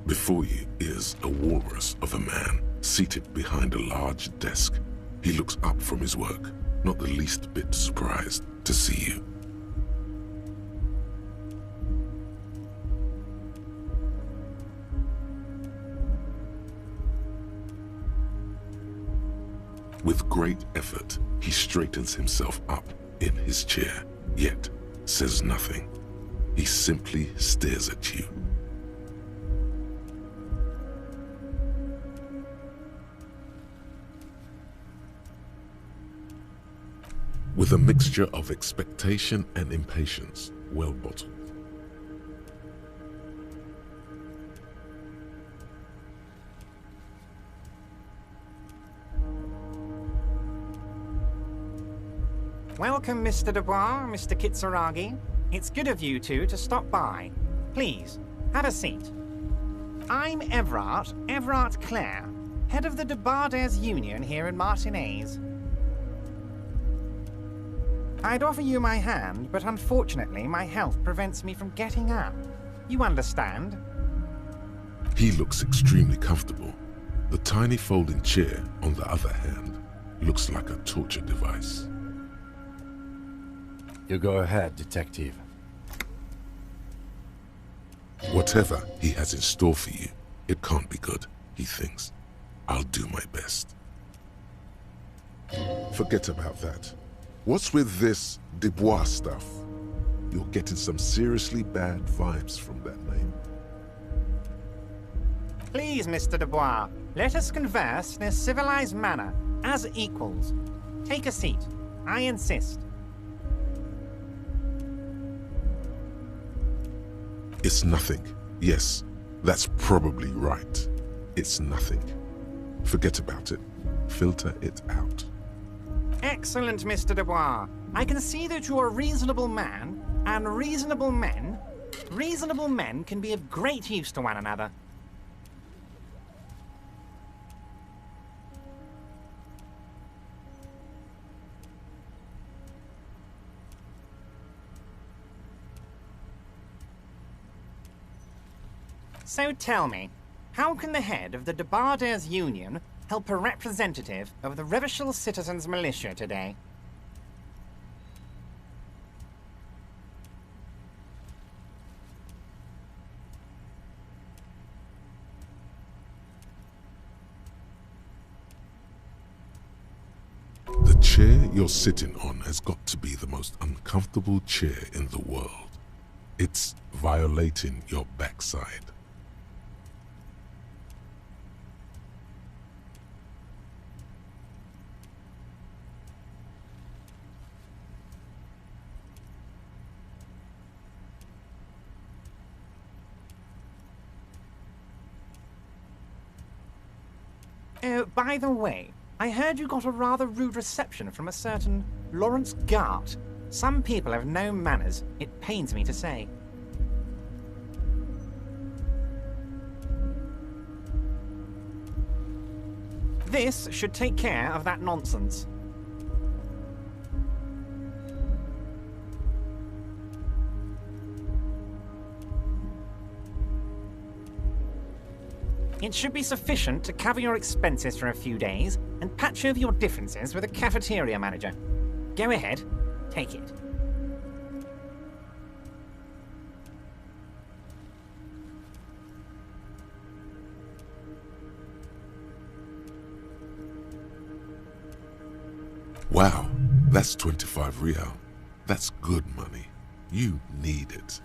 Before you is a walrus of a man, seated behind a large desk. He looks up from his work, not the least bit surprised to see you. With great effort, he straightens himself up in his chair, yet says nothing. He simply stares at you. With a mixture of expectation and impatience, well bottled. Welcome, Mr. Dubois, Mr. Kitsuragi. It's good of you two to stop by. Please, have a seat. I'm Everett Clare, head of the Debarders Union here in Martinez. I'd offer you my hand, but unfortunately my health prevents me from getting up. You understand? He looks extremely comfortable. The tiny folding chair, on the other hand, looks like a torture device. You go ahead, detective. Whatever he has in store for you, it can't be good, he thinks. I'll do my best. Forget about that. What's with this Dubois stuff? You're getting some seriously bad vibes from that name. Please, Mr. Dubois, let us converse in a civilized manner, as equals. Take a seat. I insist. It's nothing. Yes, that's probably right. It's nothing. Forget about it. Filter it out. Excellent, Mr. Dubois. I can see that you're a reasonable man, and reasonable men Reasonable men can be of great use to one another. So tell me, how can the head of the Debarders Union help a representative of the Revachol Citizens Militia today? The chair you're sitting on has got to be the most uncomfortable chair in the world. It's violating your backside. Oh, by the way, I heard you got a rather rude reception from a certain Lawrence Gart. Some people have no manners, it pains me to say. This should take care of that nonsense. It should be sufficient to cover your expenses for a few days and patch over your differences with a cafeteria manager. Go ahead, take it. Wow, that's 25 real. That's good money. You need it.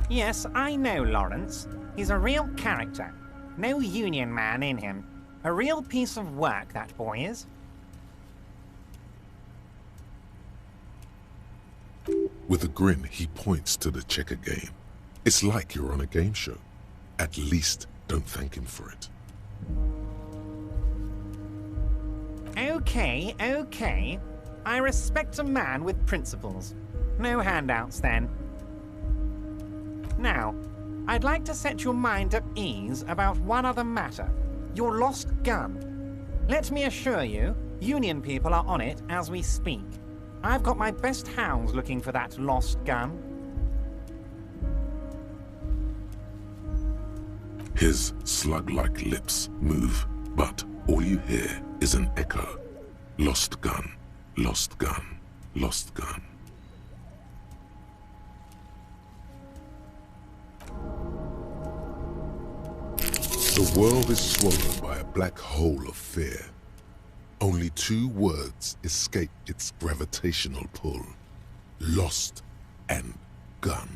Yes, I know Lawrence. He's a real character. No union man in him. A real piece of work, that boy is. With a grin, he points to the checker game. It's like you're on a game show. At least don't thank him for it. Okay, okay. I respect a man with principles. No handouts, then. Now, I'd like to set your mind at ease about one other matter. Your lost gun. Let me assure you, Union people are on it as we speak. I've got my best hounds looking for that lost gun. His slug-like lips move, but all you hear is an echo. Lost gun, lost gun, lost gun. The world is swallowed by a black hole of fear. Only two words escape its gravitational pull. Lost and gun.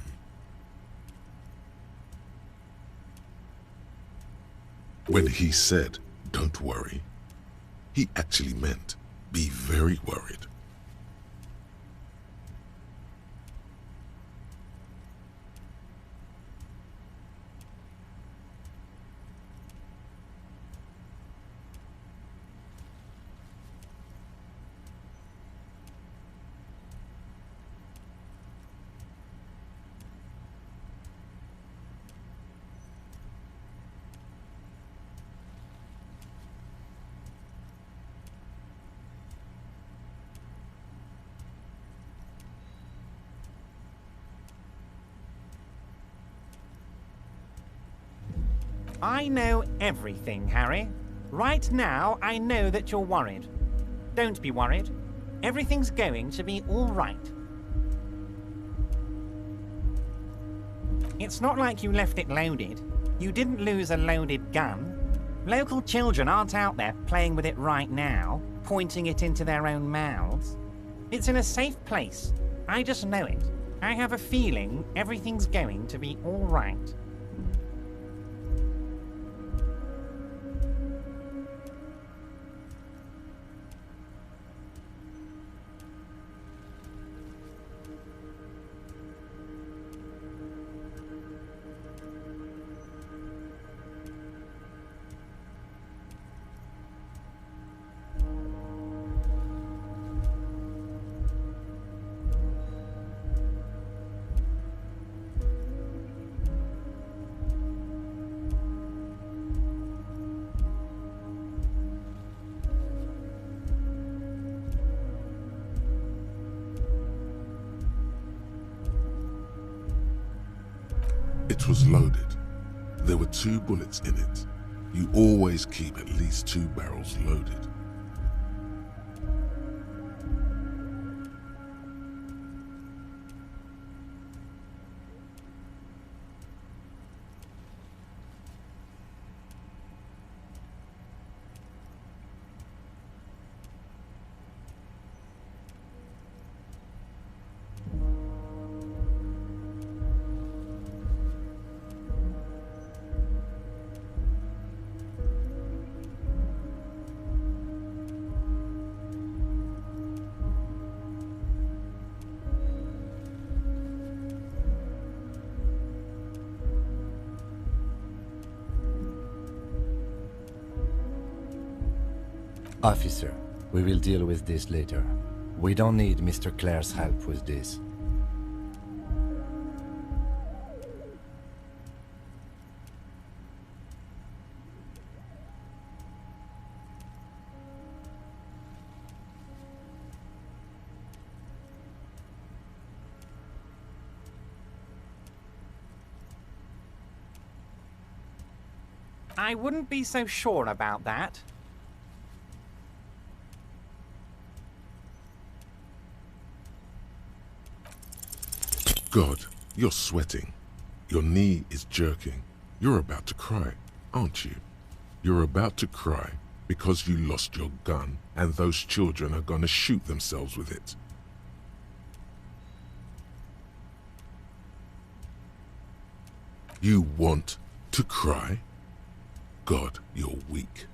When he said, "Don't worry," he actually meant, be very worried. I know everything, Harry. Right now, I know that you're worried. Don't be worried. Everything's going to be all right. It's not like you left it loaded. You didn't lose a loaded gun. Local children aren't out there playing with it right now, pointing it into their own mouths. It's in a safe place. I just know it. I have a feeling everything's going to be all right. It was loaded. There were 2 bullets in it. You always keep at least 2 barrels loaded. Officer, we will deal with this later. We don't need Mr. Claire's help with this. I wouldn't be so sure about that. God, you're sweating. Your knee is jerking. You're about to cry, aren't you? You're about to cry because you lost your gun and those children are gonna shoot themselves with it. You want to cry? God, you're weak.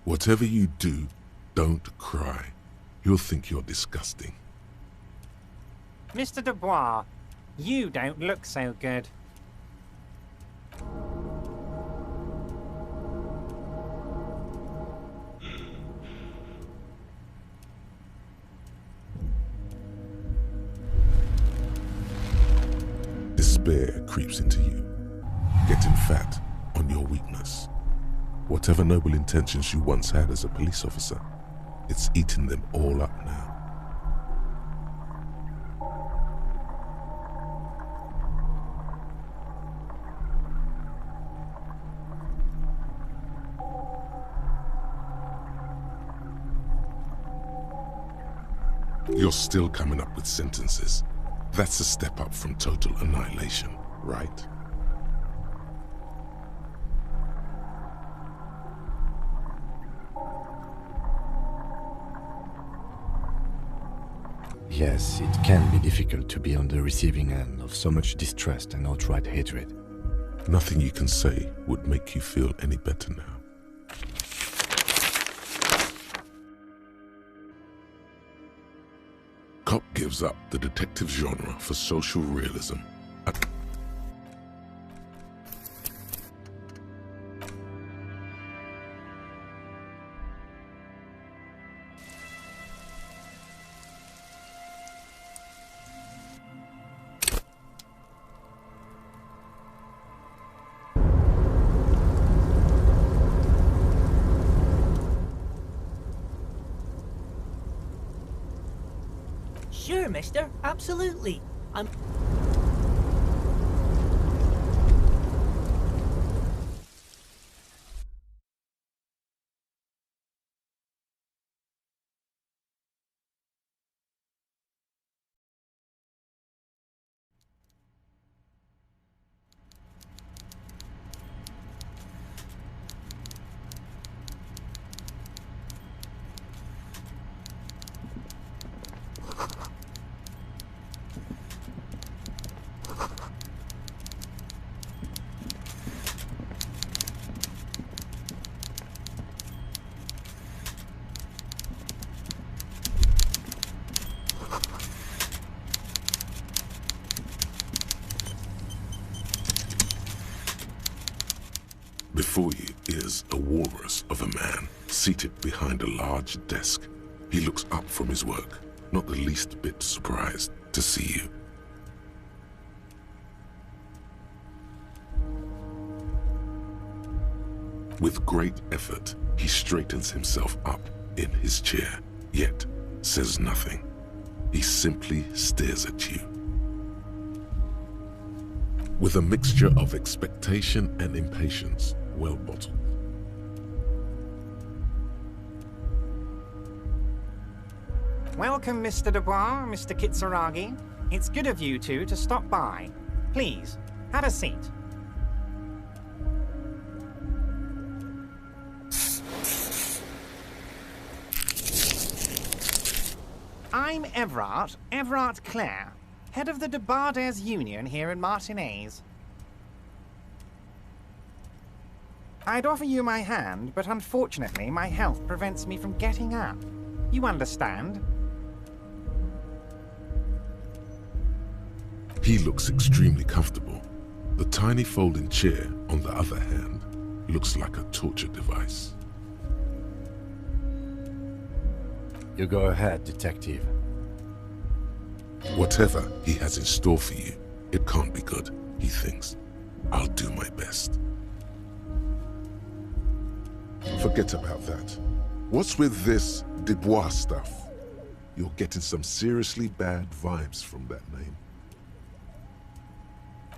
Whatever you do, don't cry. You'll think you're disgusting. Mr. Dubois, you don't look so good. Despair creeps into you, getting fat on your weakness. Whatever noble intentions you once had as a police officer, it's eating them all up now. You're still coming up with sentences. That's a step up from total annihilation, right? Yes, it can be difficult to be on the receiving end of so much distrust and outright hatred. Nothing you can say would make you feel any better now. Cop gives up the detective genre for social realism. Sure, mister. Absolutely. Before you is a walrus of a man seated behind a large desk. He looks up from his work, not the least bit surprised to see you. With great effort, he straightens himself up in his chair, yet says nothing. He simply stares at you. With a mixture of expectation and impatience, well bottled. Welcome, Mr. Dubois, Mr. Kitsuragi. It's good of you two to stop by. Please, have a seat. I'm Everard Clare, head of the Debarders Union here in Martinez. I'd offer you my hand, but unfortunately my health prevents me from getting up. You understand? He looks extremely comfortable. The tiny folding chair, on the other hand, looks like a torture device. You go ahead, detective. Whatever he has in store for you, it can't be good, he thinks. I'll do my best. Forget about that. What's with this Dubois stuff? You're getting some seriously bad vibes from that name.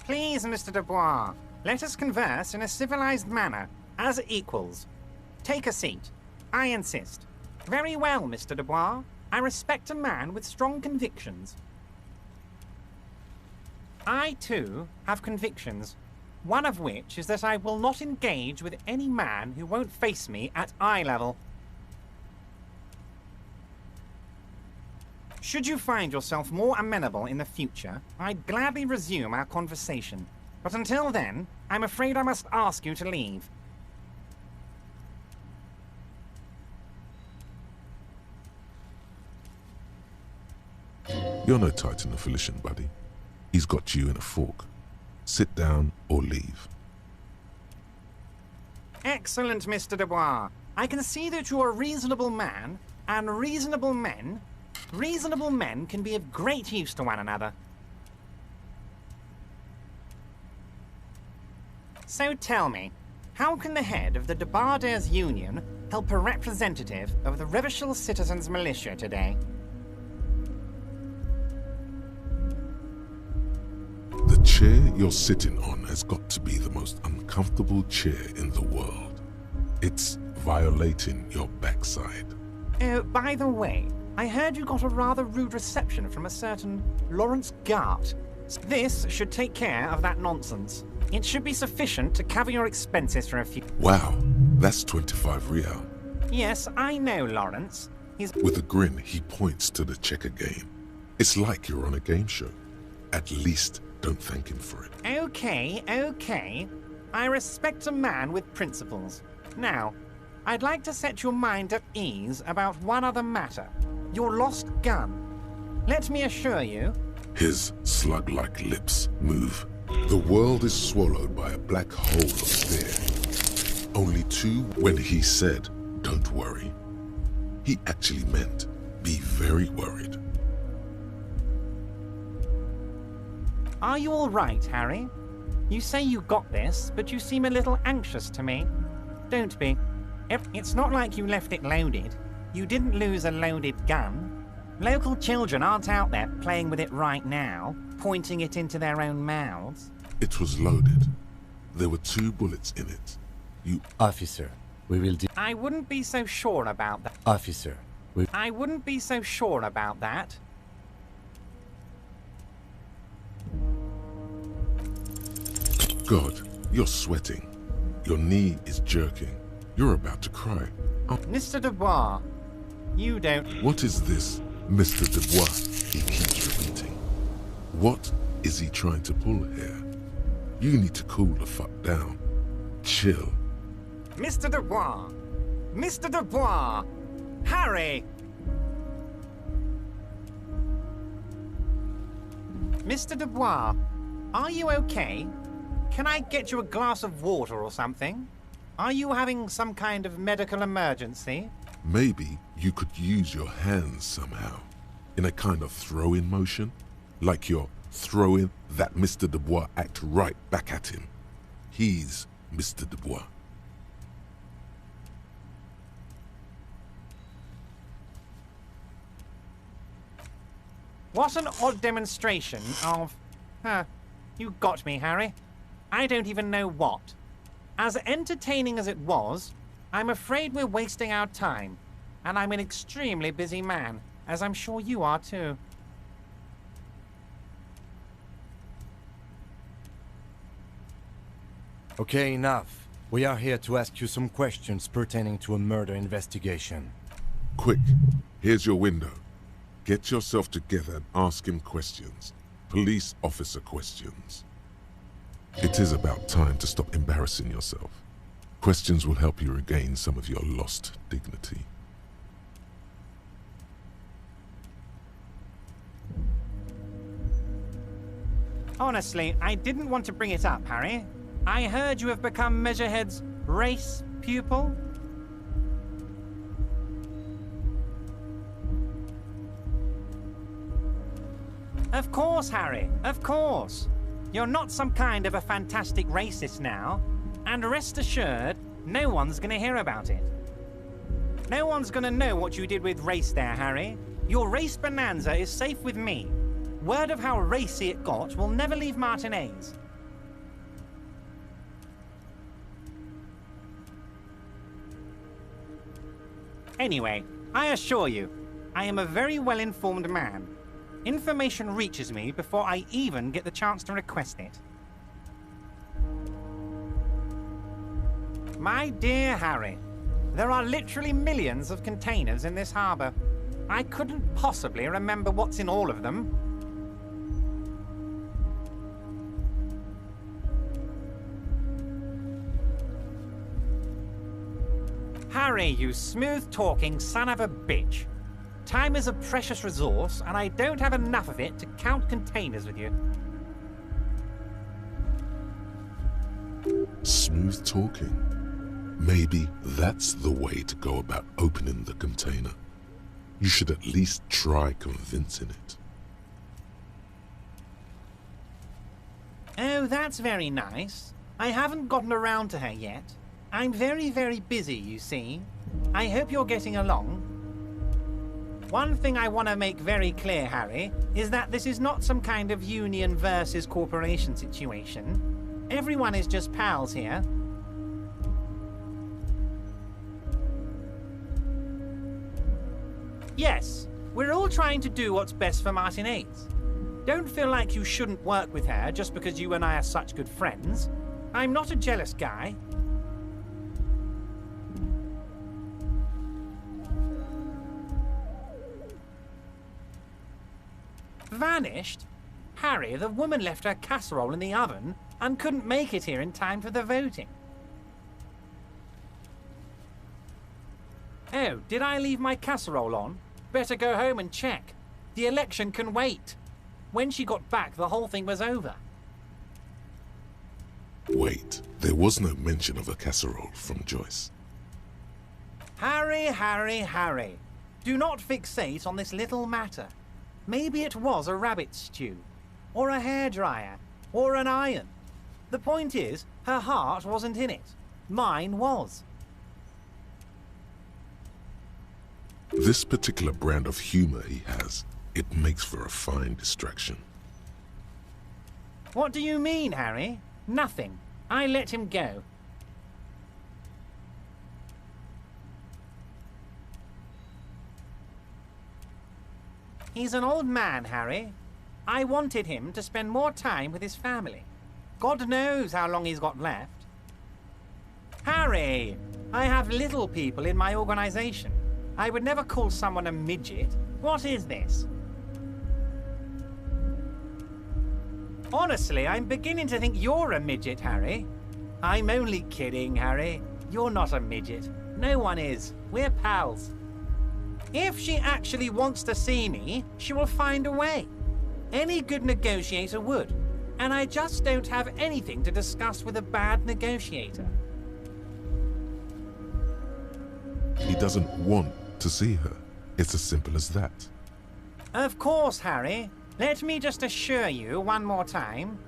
Please, Mr. Dubois, let us converse in a civilized manner, as equals. Take a seat. I insist. Very well, Mr. Dubois. I respect a man with strong convictions. I, too, have convictions. One of which is that I will not engage with any man who won't face me at eye level. Should you find yourself more amenable in the future, I'd gladly resume our conversation. But until then, I'm afraid I must ask you to leave. You're no Titan of Elysium, buddy. He's got you in a fork. Sit down or leave. Excellent, Mr. Dubois. I can see that you're a reasonable man, and reasonable men can be of great use to one another. So tell me, how can the head of the Debarders Union help a representative of the Revachol Citizens Militia today? The chair you're sitting on has got to be the most uncomfortable chair in the world. It's violating your backside. Oh, by the way, I heard you got a rather rude reception from a certain Lawrence Gart. This should take care of that nonsense. It should be sufficient to cover your expenses for a few... Wow, that's 25 real. Yes, I know, Lawrence. He's... With a grin, he points to the checker game. It's like you're on a game show. At least, don't thank him for it. Okay. I respect a man with principles. Now, I'd like to set your mind at ease about one other matter. Your lost gun. Let me assure you... His slug-like lips move. The world is swallowed by a black hole of fear. Only two when he said, don't worry. He actually meant, be very worried. Are you all right, Harry? You say you got this, but you seem a little anxious to me. Don't be. It's not like you left it loaded. You didn't lose a loaded gun. Local children aren't out there playing with it right now, pointing it into their own mouths. It was loaded. There were 2 bullets in it. You... Officer, we will I wouldn't be so sure about that. Officer, I wouldn't be so sure about that. God, you're sweating. Your knee is jerking. You're about to cry. Oh. Mr. Dubois, you don't... What is this, Mr. Dubois? He keeps repeating. What is he trying to pull here? You need to cool the fuck down. Chill. Mr. Dubois! Mr. Dubois! Harry! Mr. Dubois, are you okay? Can I get you a glass of water or something? Are you having some kind of medical emergency? Maybe you could use your hands somehow, in a kind of throw-in motion, like you're throwing that Mr. Dubois act right back at him. He's Mr. Dubois. What an odd demonstration of... you got me, Harry. I don't even know what. As entertaining as it was, I'm afraid we're wasting our time. And I'm an extremely busy man, as I'm sure you are too. Okay, enough. We are here to ask you some questions pertaining to a murder investigation. Quick, here's your window. Get yourself together and ask him questions. Police officer questions. It is about time to stop embarrassing yourself. Questions will help you regain some of your lost dignity. Honestly, I didn't want to bring it up, Harry. I heard you have become Measurehead's race pupil. Of course, Harry, of course. You're not some kind of a fantastic racist now, and rest assured, no one's gonna hear about it. No one's gonna know what you did with race there, Harry. Your race bonanza is safe with me. Word of how racy it got will never leave Martinez. Anyway, I assure you, I am a very well-informed man. Information reaches me before I even get the chance to request it. My dear Harry, there are literally millions of containers in this harbor. I couldn't possibly remember what's in all of them. Harry, you smooth-talking son of a bitch. Time is a precious resource, and I don't have enough of it to count containers with you. Smooth talking. Maybe that's the way to go about opening the container. You should at least try convincing it. Oh, that's very nice. I haven't gotten around to her yet. I'm very, very busy, you see. I hope you're getting along. One thing I want to make very clear, Harry, is that this is not some kind of union versus corporation situation. Everyone is just pals here. Yes, we're all trying to do what's best for Martinez. Don't feel like you shouldn't work with her just because you and I are such good friends. I'm not a jealous guy. Vanished? Harry, the woman left her casserole in the oven and couldn't make it here in time for the voting. Oh, did I leave my casserole on? Better go home and check. The election can wait. When she got back, the whole thing was over. Wait, there was no mention of a casserole from Joyce. Harry, Harry, Harry. Do not fixate on this little matter. Maybe it was a rabbit stew, or a hairdryer, or an iron. The point is, her heart wasn't in it. Mine was. This particular brand of humor he has, it makes for a fine distraction. What do you mean, Harry? Nothing. I let him go. He's an old man, Harry. I wanted him to spend more time with his family. God knows how long he's got left. Harry! I have little people in my organization. I would never call someone a midget. What is this? Honestly, I'm beginning to think you're a midget, Harry. I'm only kidding, Harry. You're not a midget. No one is. We're pals. If she actually wants to see me, she will find a way. Any good negotiator would. And I just don't have anything to discuss with a bad negotiator. He doesn't want to see her. It's as simple as that. Of course, Harry. Let me just assure you one more time.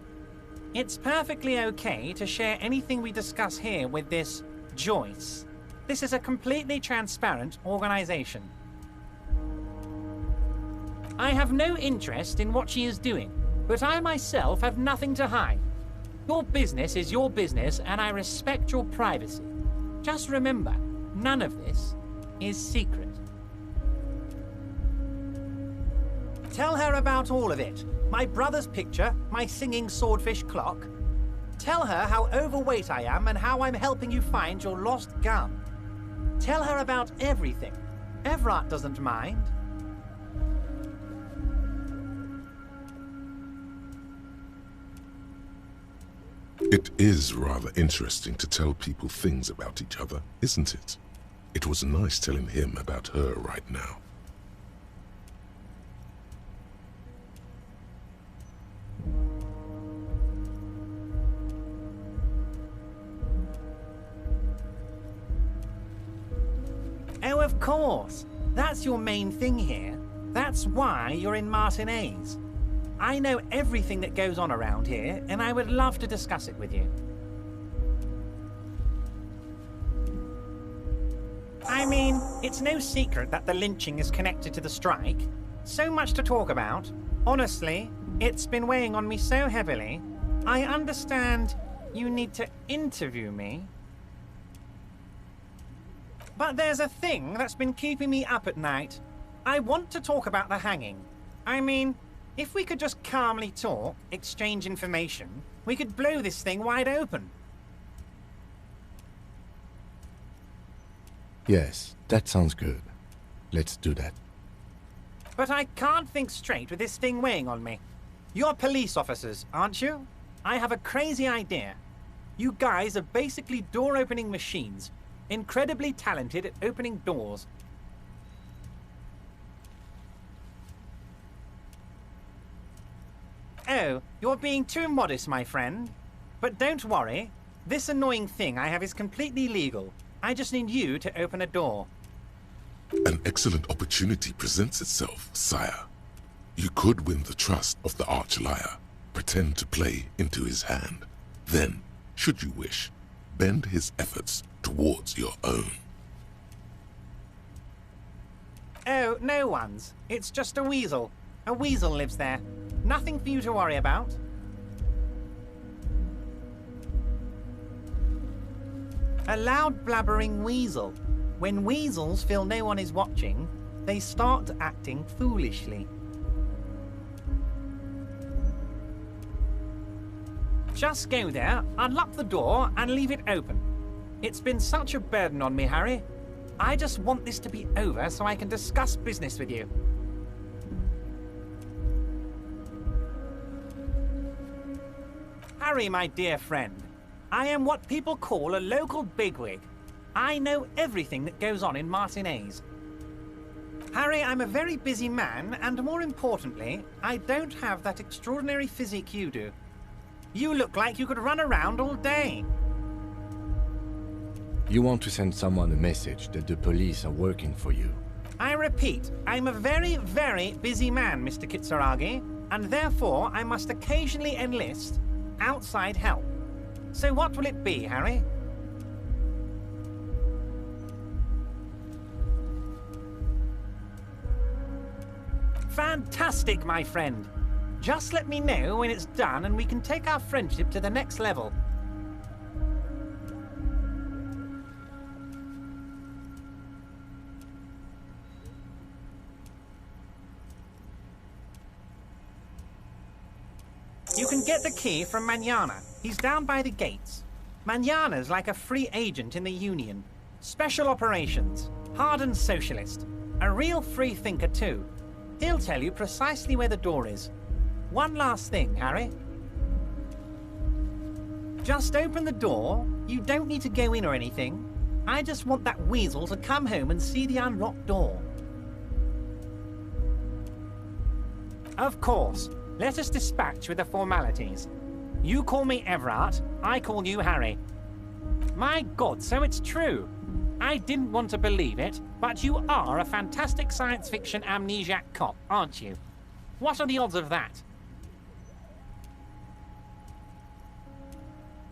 It's perfectly okay to share anything we discuss here with this Joyce. This is a completely transparent organization. I have no interest in what she is doing, but I myself have nothing to hide. Your business is your business, and I respect your privacy. Just remember, none of this is secret. Tell her about all of it. My brother's picture, my singing swordfish clock. Tell her how overweight I am and how I'm helping you find your lost gun. Tell her about everything. Everard doesn't mind. It is rather interesting to tell people things about each other, isn't it? It was nice telling him about her right now. Oh, of course. That's your main thing here. That's why you're in Martinez. I know everything that goes on around here, and I would love to discuss it with you. I mean, it's no secret that the lynching is connected to the strike. So much to talk about. Honestly, it's been weighing on me so heavily. I understand you need to interview me. But there's a thing that's been keeping me up at night. I want to talk about the hanging. I mean, if we could just calmly talk, exchange information, we could blow this thing wide open. Yes, that sounds good. Let's do that. But I can't think straight with this thing weighing on me. You're police officers, aren't you? I have a crazy idea. You guys are basically door-opening machines, incredibly talented at opening doors. Oh, you're being too modest, my friend. But don't worry. This annoying thing I have is completely legal. I just need you to open a door. An excellent opportunity presents itself, sire. You could win the trust of the arch-liar, pretend to play into his hand. Then, should you wish, bend his efforts towards your own. Oh, no one's. It's just a weasel. A weasel lives there. Nothing for you to worry about. A loud blabbering weasel. When weasels feel no one is watching, they start acting foolishly. Just go there, unlock the door, and leave it open. It's been such a burden on me, Harry. I just want this to be over so I can discuss business with you. Harry, my dear friend, I am what people call a local bigwig. I know everything that goes on in Martinez. Harry, I'm a very busy man, and more importantly, I don't have that extraordinary physique you do. You look like you could run around all day. You want to send someone a message that the police are working for you. I repeat, I'm a very, very busy man, Mr. Kitsuragi, and therefore I must occasionally enlist outside help. So what will it be, Harry? Fantastic, my friend. Just let me know when it's done and we can take our friendship to the next level. You can get the key from Manana. He's down by the gates. Manana's like a free agent in the Union. Special operations. Hardened socialist. A real free thinker too. He'll tell you precisely where the door is. One last thing, Harry. Just open the door. You don't need to go in or anything. I just want that weasel to come home and see the unlocked door. Of course. Let us dispatch with the formalities. You call me Everard, I call you Harry. My God, so it's true. I didn't want to believe it, but you are a fantastic science fiction amnesiac cop, aren't you? What are the odds of that?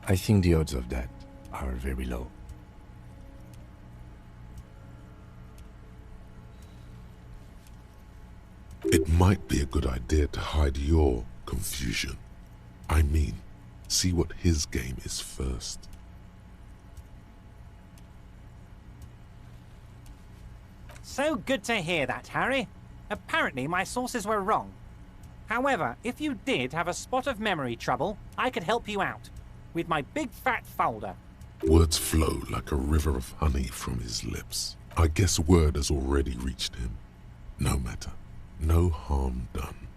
I think the odds of that are very low. It might be a good idea to hide your confusion. I mean, see what his game is first. So good to hear that, Harry. Apparently my sources were wrong. However, if you did have a spot of memory trouble, I could help you out. With my big fat folder. Words flow like a river of honey from his lips. I guess word has already reached him. No matter. No harm done.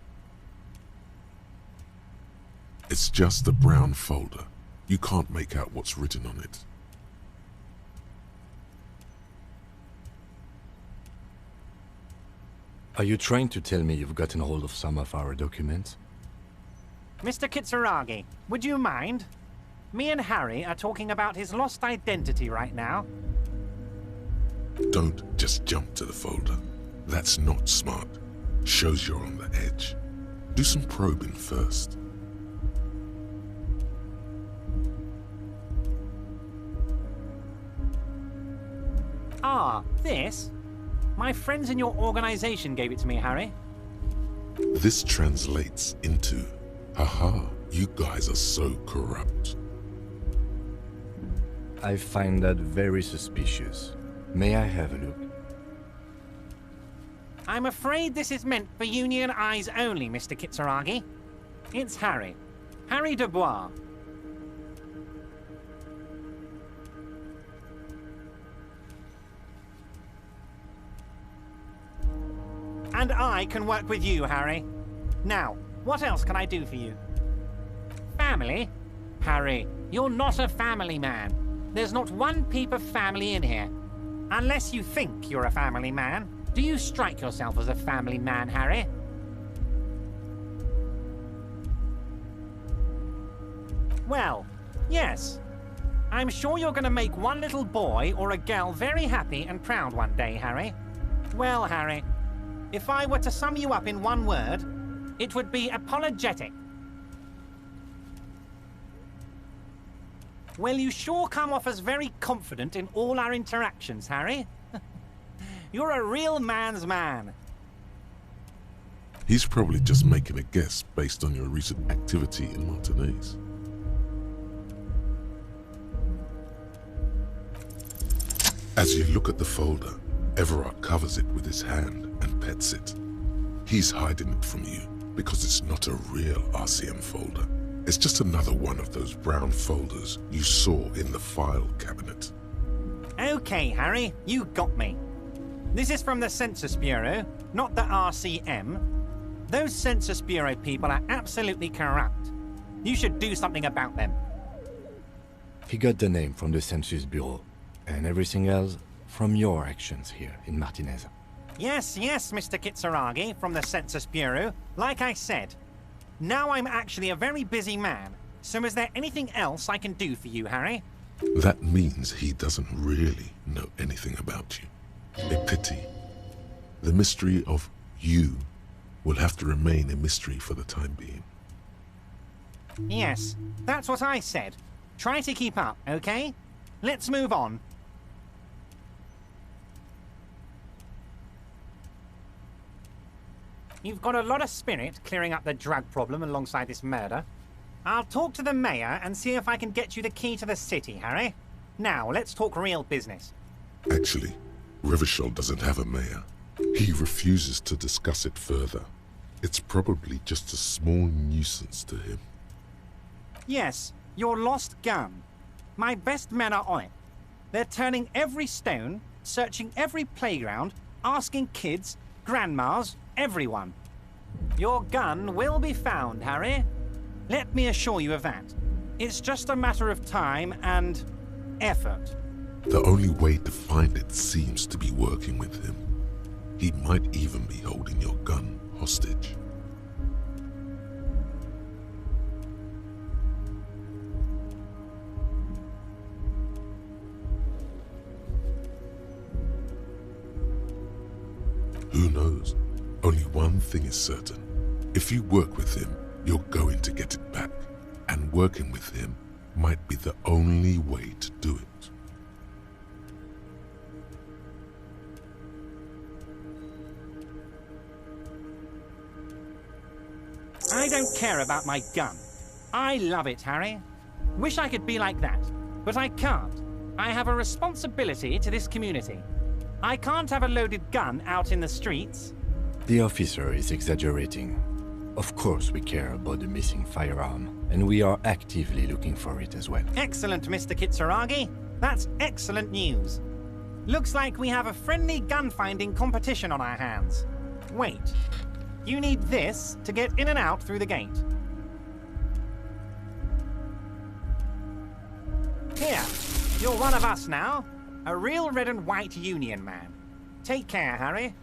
It's just a brown folder. You can't make out what's written on it. Are you trying to tell me you've gotten hold of some of our documents? Mr. Kitsuragi, would you mind? Me and Harry are talking about his lost identity right now. Don't just jump to the folder. That's not smart. Shows you're on the edge. Do some probing first. Ah, this? My friends in your organization gave it to me, Harry. This translates into, haha, you guys are so corrupt. I find that very suspicious. May I have a look? I'm afraid this is meant for Union eyes only, Mr. Kitsuragi. It's Harry. Harry Dubois. And I can work with you, Harry. Now, what else can I do for you? Family? Harry, you're not a family man. There's not one peep of family in here. Unless you think you're a family man. Do you strike yourself as a family man, Harry? Well, yes. I'm sure you're going to make one little boy or a girl very happy and proud one day, Harry. Well, Harry, if I were to sum you up in one word, it would be apologetic. Well, you sure come off as very confident in all our interactions, Harry. You're a real man's man. He's probably just making a guess based on your recent activity in Martinez. As you look at the folder, Everard covers it with his hand and pets it. He's hiding it from you because it's not a real RCM folder. It's just another one of those brown folders you saw in the file cabinet. Okay, Harry, you got me. This is from the Census Bureau, not the RCM. Those Census Bureau people are absolutely corrupt. You should do something about them. He got the name from the Census Bureau, and everything else from your actions here in Martinez. Yes, Mr. Kitsuragi, from the Census Bureau. Like I said, now I'm actually a very busy man. So is there anything else I can do for you, Harry? That means he doesn't really know anything about you. A pity. The mystery of you will have to remain a mystery for the time being. Yes, that's what I said. Try to keep up, okay? Let's move on. You've got a lot of spirit clearing up the drug problem alongside this murder. I'll talk to the mayor and see if I can get you the key to the city, Harry. Now, let's talk real business. Actually, Rivershell doesn't have a mayor. He refuses to discuss it further. It's probably just a small nuisance to him. Yes, your lost gun. My best men are on it. They're turning every stone, searching every playground, asking kids, grandmas, everyone. Your gun will be found, Harry. Let me assure you of that. It's just a matter of time and effort. The only way to find it seems to be working with him. He might even be holding your gun hostage. knows? Only one thing is certain. If you work with him, you're going to get it back. And working with him might be the only way to do it. I don't care about my gun. I love it, Harry. Wish I could be like that, but I can't. I have a responsibility to this community. I can't have a loaded gun out in the streets. The officer is exaggerating. Of course we care about the missing firearm, and we are actively looking for it as well. Excellent, Mr. Kitsuragi. That's excellent news. Looks like we have a friendly gun-finding competition on our hands. Wait. You need this to get in and out through the gate. Here, you're one of us now. A real red and white Union man. Take care, Harry.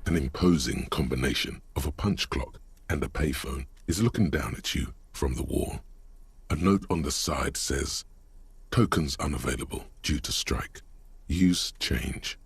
An imposing combination of a punch clock and a payphone is looking down at you from the wall. A note on the side says, "Tokens unavailable due to strike. Use change."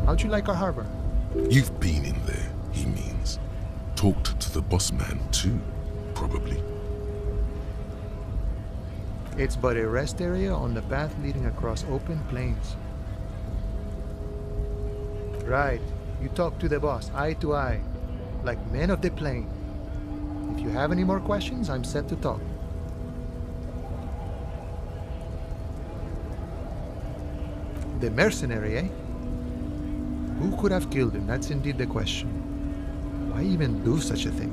How'd you like our harbor? You've been in there, he means. Talked to the boss man too, probably. It's but a rest area on the path leading across open plains. Right. You talk to the boss, eye to eye, like men of the plain. If you have any more questions, I'm set to talk. The mercenary, eh? Who could have killed him? That's indeed the question. Why even do such a thing?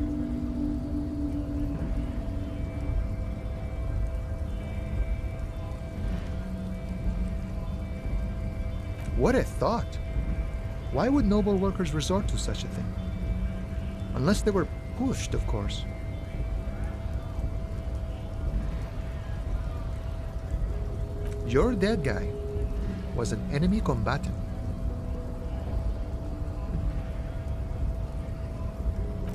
What a thought! Why would noble workers resort to such a thing? Unless they were pushed, of course. Your dead guy was an enemy combatant.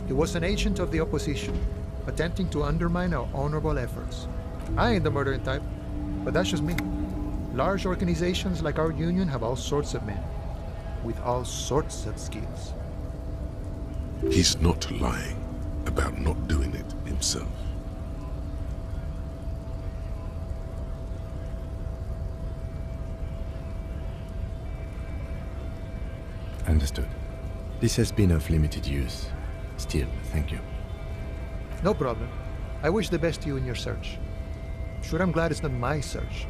He was an agent of the opposition, attempting to undermine our honorable efforts. I ain't the murdering type, but that's just me. Large organizations like our union have all sorts of men, with all sorts of skills. He's not lying about not doing it himself. Understood. This has been of limited use. Still, thank you. No problem. I wish the best to you in your search. Sure, I'm glad it's not my search.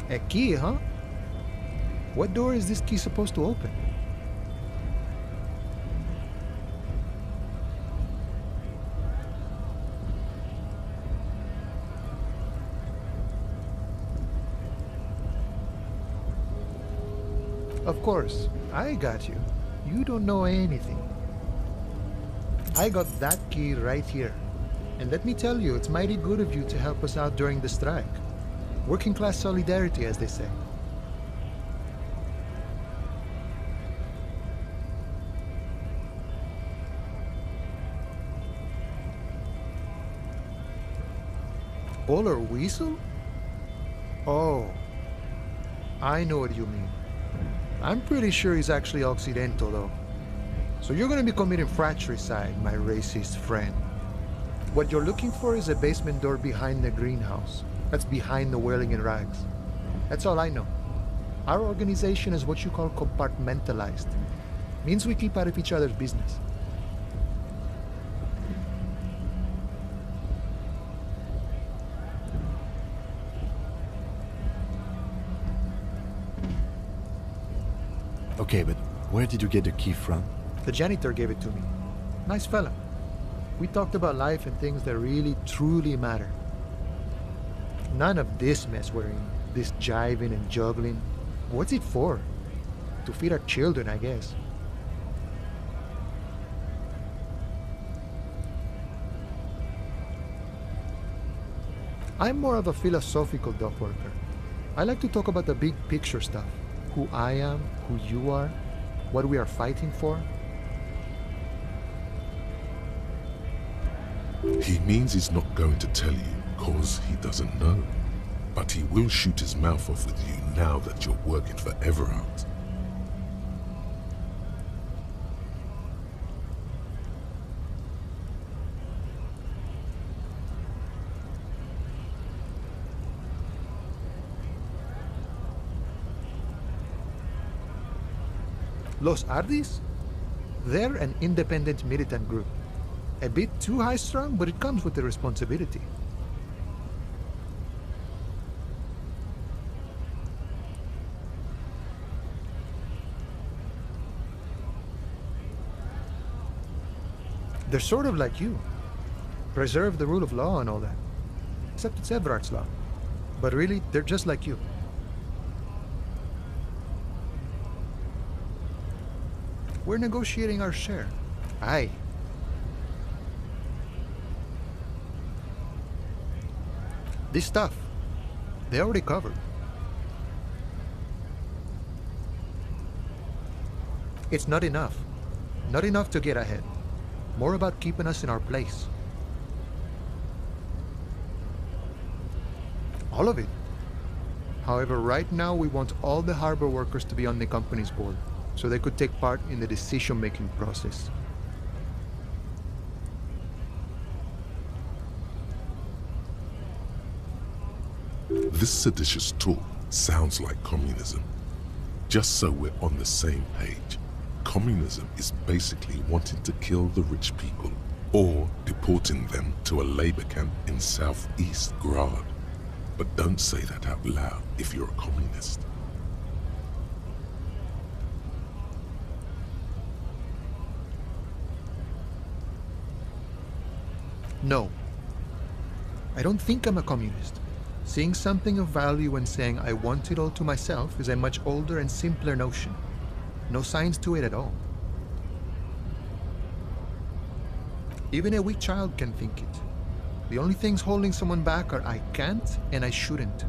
A key, huh? What door is this key supposed to open? Of course, I got you. You don't know anything. I got that key right here. And let me tell you, it's mighty good of you to help us out during the strike. Working class solidarity, as they say. Polar weasel? Oh, I know what you mean. I'm pretty sure he's actually Occidental, though. So you're gonna be committing fratricide, my racist friend. What you're looking for is a basement door behind the greenhouse. That's behind the whirling in rags. That's all I know. Our organization is what you call compartmentalized. Means we keep out of each other's business. Okay, but where did you get the key from? The janitor gave it to me. Nice fella. We talked about life and things that really, truly matter. None of this mess we're in. This jiving and juggling. What's it for? To feed our children, I guess. I'm more of a philosophical dock worker. I like to talk about the big picture stuff. Who I am, who you are, what we are fighting for. He means he's not going to tell you because he doesn't know. But he will shoot his mouth off with you now that you're working for Everard. Los Ardis? They're an independent militant group. A bit too high-strung, but it comes with the responsibility. They're sort of like you. Preserve the rule of law and all that. Except it's Everard's law. But really, they're just like you. We're negotiating our share. Aye. This stuff, they already covered. It's not enough. Not enough to get ahead. More about keeping us in our place. All of it. However, right now we want all the harbor workers to be on the company's board, so they could take part in the decision-making process. This seditious talk sounds like communism. Just so we're on the same page, communism is basically wanting to kill the rich people or deporting them to a labor camp in southeast Grad. But don't say that out loud if you're a communist. No. I don't think I'm a communist. Seeing something of value and saying I want it all to myself is a much older and simpler notion. No science to it at all. Even a weak child can think it. The only things holding someone back are I can't and I shouldn't.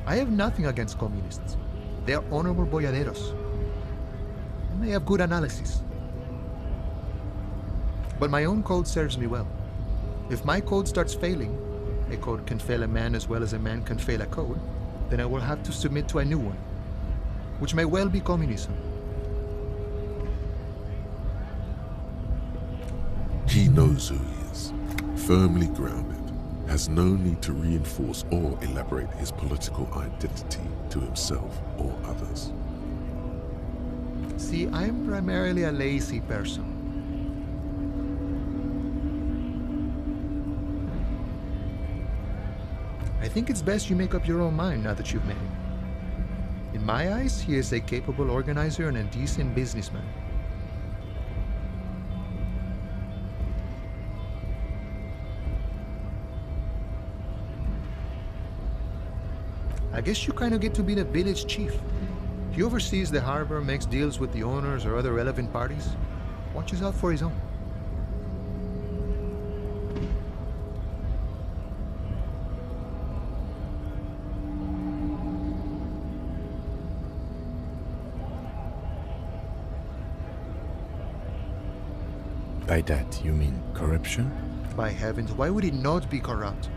I have nothing against communists. They are honorable boyaderos. And they have good analysis. But my own code serves me well. If my code starts failing, a code can fail a man as well as a man can fail a code, then I will have to submit to a new one, which may well be communism. He knows who he is, firmly grounded, has no need to reinforce or elaborate his political identity to himself or others. See, I'm primarily a lazy person. I think it's best you make up your own mind now that you've met him. In my eyes, he is a capable organizer and a decent businessman. I guess you kind of get to be the village chief. He oversees the harbor, makes deals with the owners or other relevant parties, watches out for his own. By that, you mean corruption? By heavens, why would it not be corrupt?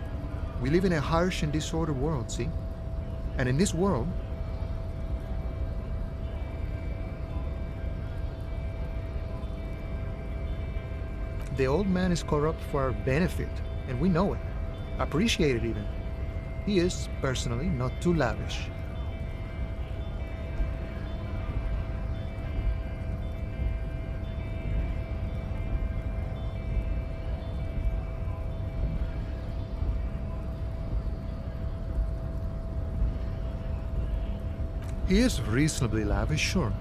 We live in a harsh and disordered world, see? And in this world, the old man is corrupt for our benefit, and we know it. Appreciate it even. He is, personally, not too lavish. He is reasonably lavish, sure.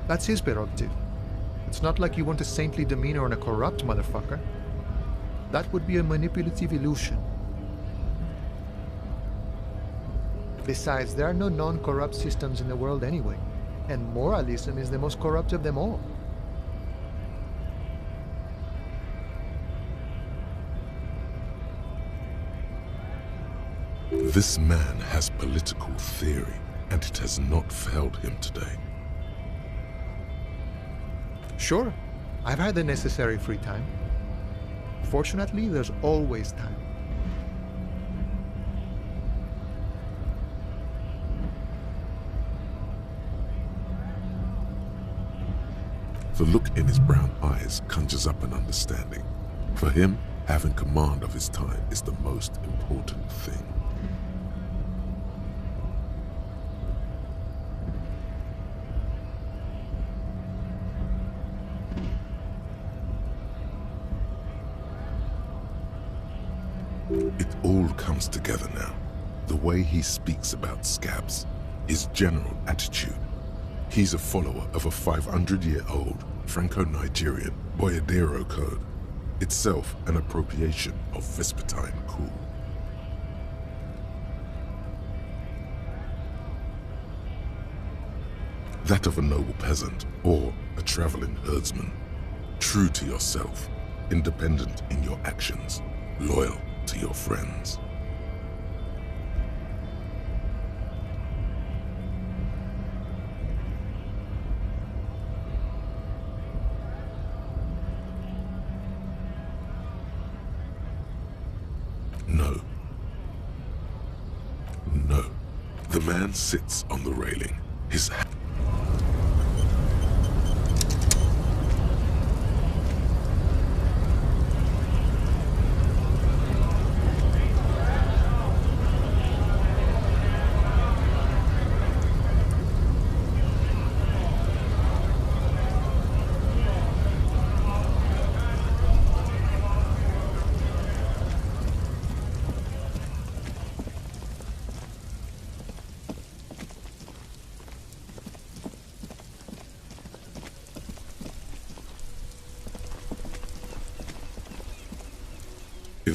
That's his prerogative. It's not like you want a saintly demeanor on a corrupt motherfucker. That would be a manipulative illusion. Besides, there are no non-corrupt systems in the world anyway, and moralism is the most corrupt of them all. This man has political theory, and it has not failed him today. Sure, I've had the necessary free time. Fortunately, there's always time. The look in his brown eyes conjures up an understanding. For him, having command of his time is the most important thing. It all comes together now. The way he speaks about scabs, his general attitude. He's a follower of a 500-year-old Franco-Nigerian Boyadero code, itself an appropriation of Vespertine cool. That of a noble peasant or a traveling herdsman. True to yourself, independent in your actions, loyal to your friends. No. No. The man sits on the railing, his hand.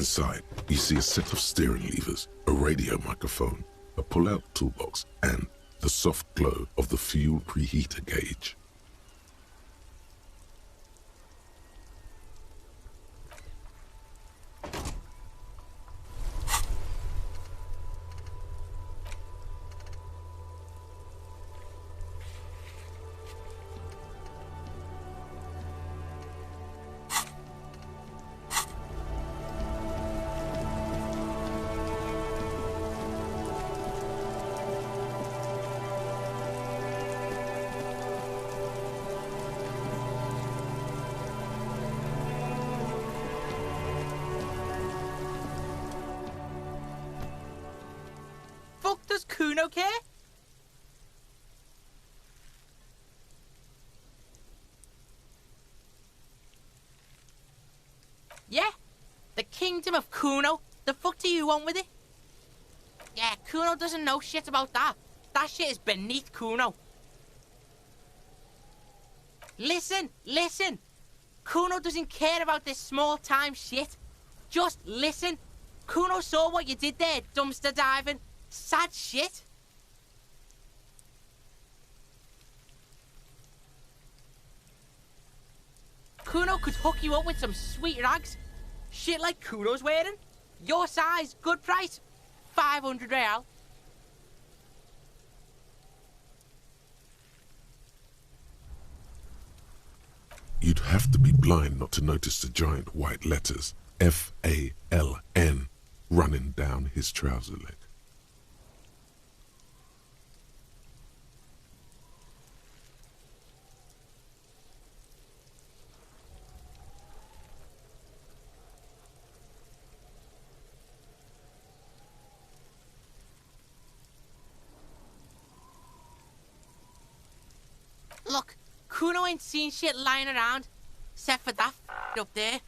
Inside, you see a set of steering levers, a radio microphone, a pull-out toolbox, and the soft glow of the fuel preheater gauge. Does Kuno care? Yeah? The kingdom of Kuno? The fuck do you want with it? Yeah, Kuno doesn't know shit about that. That shit is beneath Kuno. Listen! Kuno doesn't care about this small-time shit. Just listen. Kuno saw what you did there, dumpster diving. Sad shit. Kuno could hook you up with some sweet rags. Shit like Kuno's wearing. Your size, good price. 500 real. You'd have to be blind not to notice the giant white letters F-A-L-N running down his trouser leg. Look, Kuno ain't seen shit lying around, except for that up there.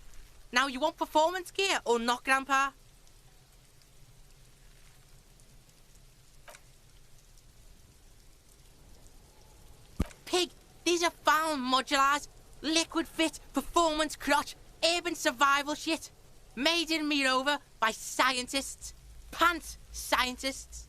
Now, you want performance gear or not, Grandpa? Pig, these are found modulars. Liquid fit, performance crotch, urban survival shit. Made in Mirova by scientists. Pants scientists.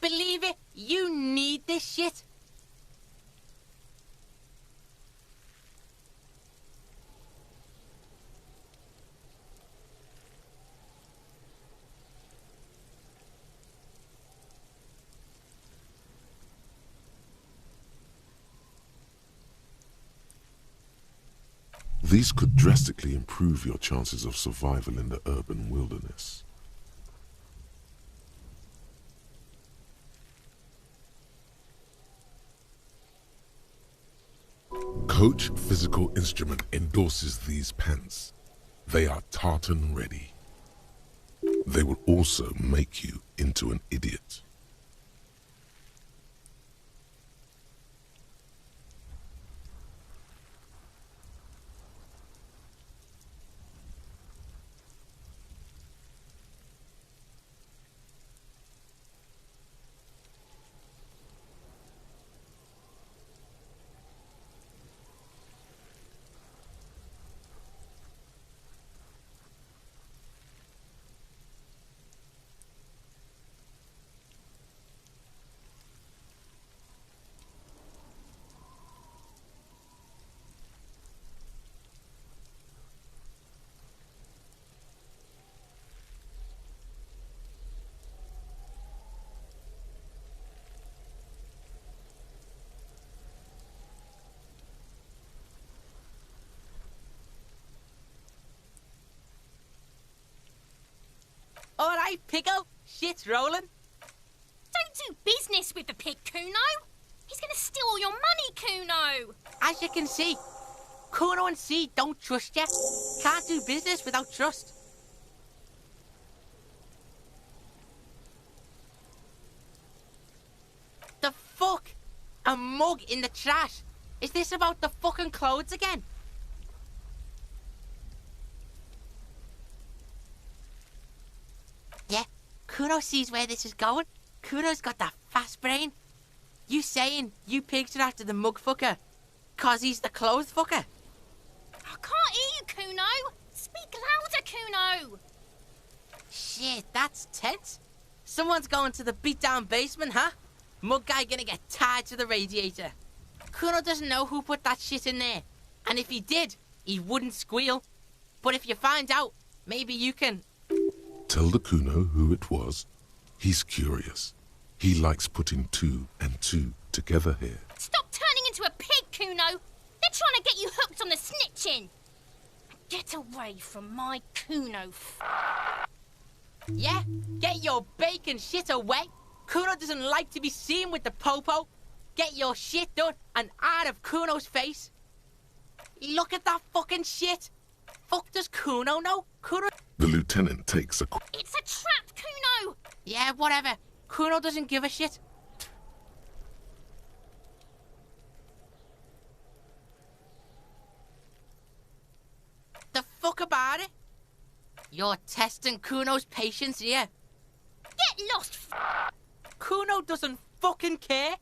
believe it? You need this shit. These could drastically improve your chances of survival in the urban wilderness. Coach Physical Instrument endorses these pens. They are tartan ready. They will also make you into an idiot. All right, Pico. Shit's rolling. Don't do business with the pig, Kuno. He's gonna steal all your money, Kuno. As you can see, Kuno and C don't trust you. Can't do business without trust. The fuck? A mug in the trash? Is this about the fucking clothes again? Yeah, Kuno sees where this is going. Kuno's got that fast brain. You saying you pigs are after the mug fucker? Cause he's the clothes fucker? I can't hear you, Kuno. Speak louder, Kuno. Shit, that's tense. Someone's going to the beat-down basement, huh? Mug guy gonna get tied to the radiator. Kuno doesn't know who put that shit in there. And if he did, he wouldn't squeal. But if you find out, maybe you can... Tell the Kuno who it was. He's curious. He likes putting two and two together here. Stop turning into a pig, Kuno. They're trying to get you hooked on the snitching. Get away from my Kuno. Yeah, get your bacon shit away. Kuno doesn't like to be seen with the popo. Get your shit done and out of Kuno's face. Look at that fucking shit. Fuck does Kuno know? Kuno... The lieutenant takes a... It's a trap, Kuno! Yeah, whatever. Kuno doesn't give a shit. The fuck about it? You're testing Kuno's patience here. Get lost, Kuno doesn't fucking care.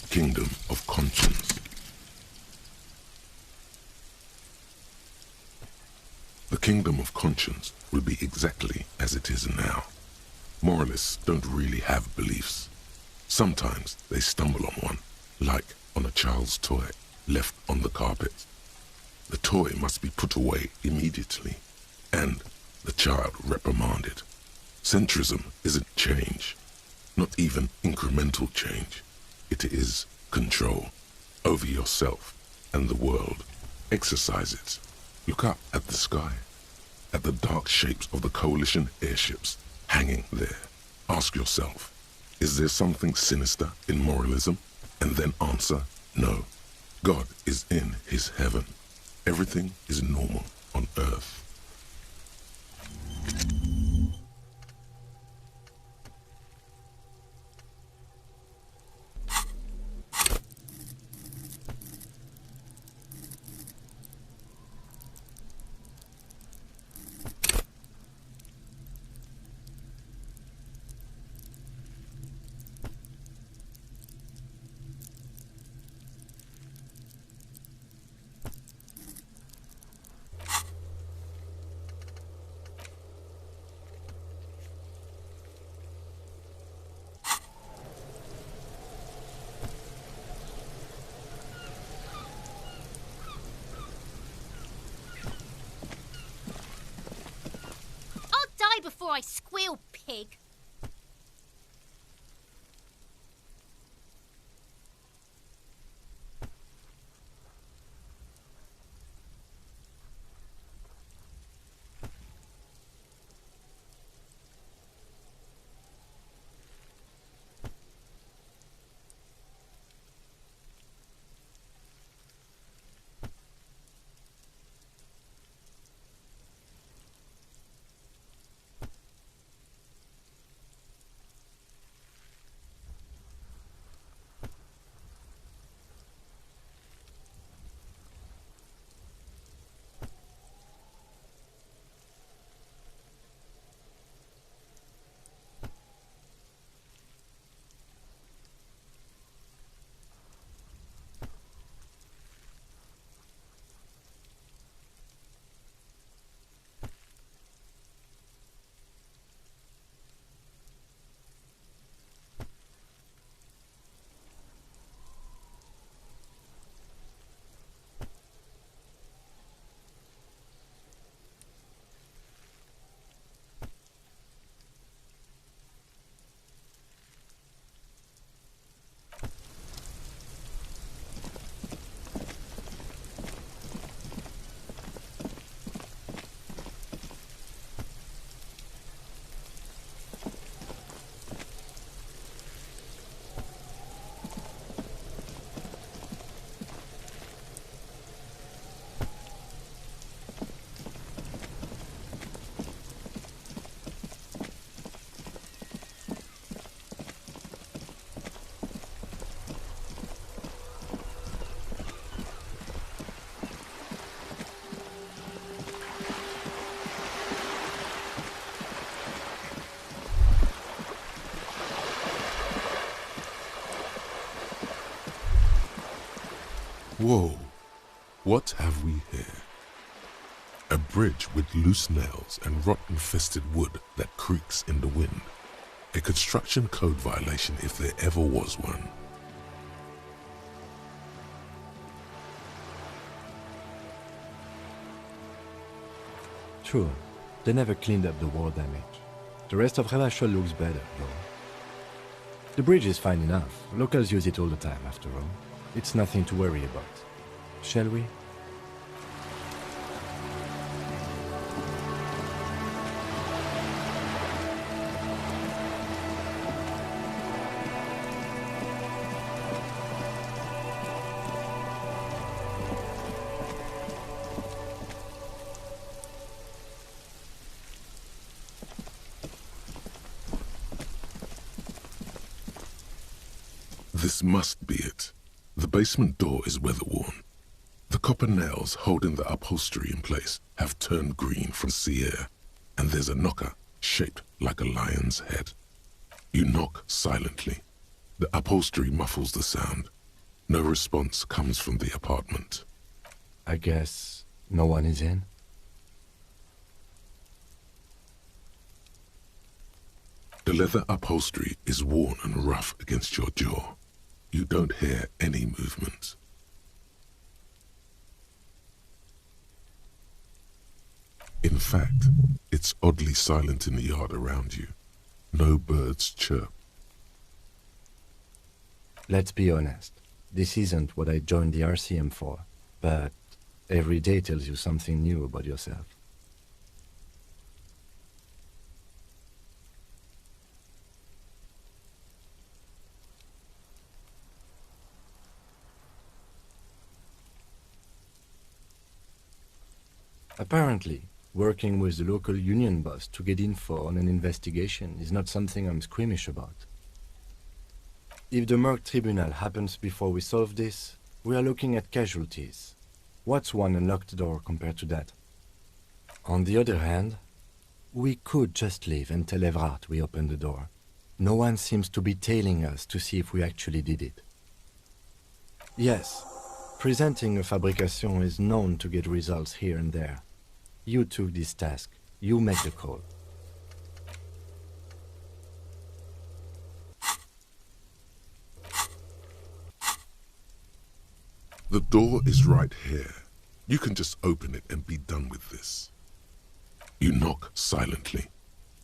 Kingdom of Conscience. The Kingdom of Conscience will be exactly as it is now. Moralists don't really have beliefs. Sometimes they stumble on one, like on a child's toy left on the carpet. The toy must be put away immediately, and the child reprimanded. Centrism isn't change, not even incremental change. It is control over yourself and the world. Exercise it. Look up at the sky, at the dark shapes of the coalition airships hanging there. Ask yourself, is there something sinister in moralism? And then answer, no. God is in his heaven. Everything is normal on earth. before I squeal, pig. Whoa, what have we here? A bridge with loose nails and rot-infested wood that creaks in the wind. A construction code violation if there ever was one. True, they never cleaned up the war damage. The rest of Revachol looks better, though. The bridge is fine enough. Locals use it all the time, after all. It's nothing to worry about. Shall we? This must be it. The basement door is weather-worn. The copper nails holding the upholstery in place have turned green from sea air, and there's a knocker shaped like a lion's head. You knock silently. The upholstery muffles the sound. No response comes from the apartment. I guess no one is in? The leather upholstery is worn and rough against your jaw. You don't hear any movement. In fact, it's oddly silent in the yard around you. No birds chirp. Let's be honest. This isn't what I joined the RCM for, but every day tells you something new about yourself. Apparently, working with the local union boss to get info on an investigation is not something I'm squeamish about. If the Merc Tribunal happens before we solve this, we are looking at casualties. What's one unlocked door compared to that? On the other hand, we could just leave and tell Evrart we opened the door. No one seems to be tailing us to see if we actually did it. Yes, presenting a fabrication is known to get results here and there. You took this task. You make the call. The door is right here. You can just open it and be done with this. You knock silently.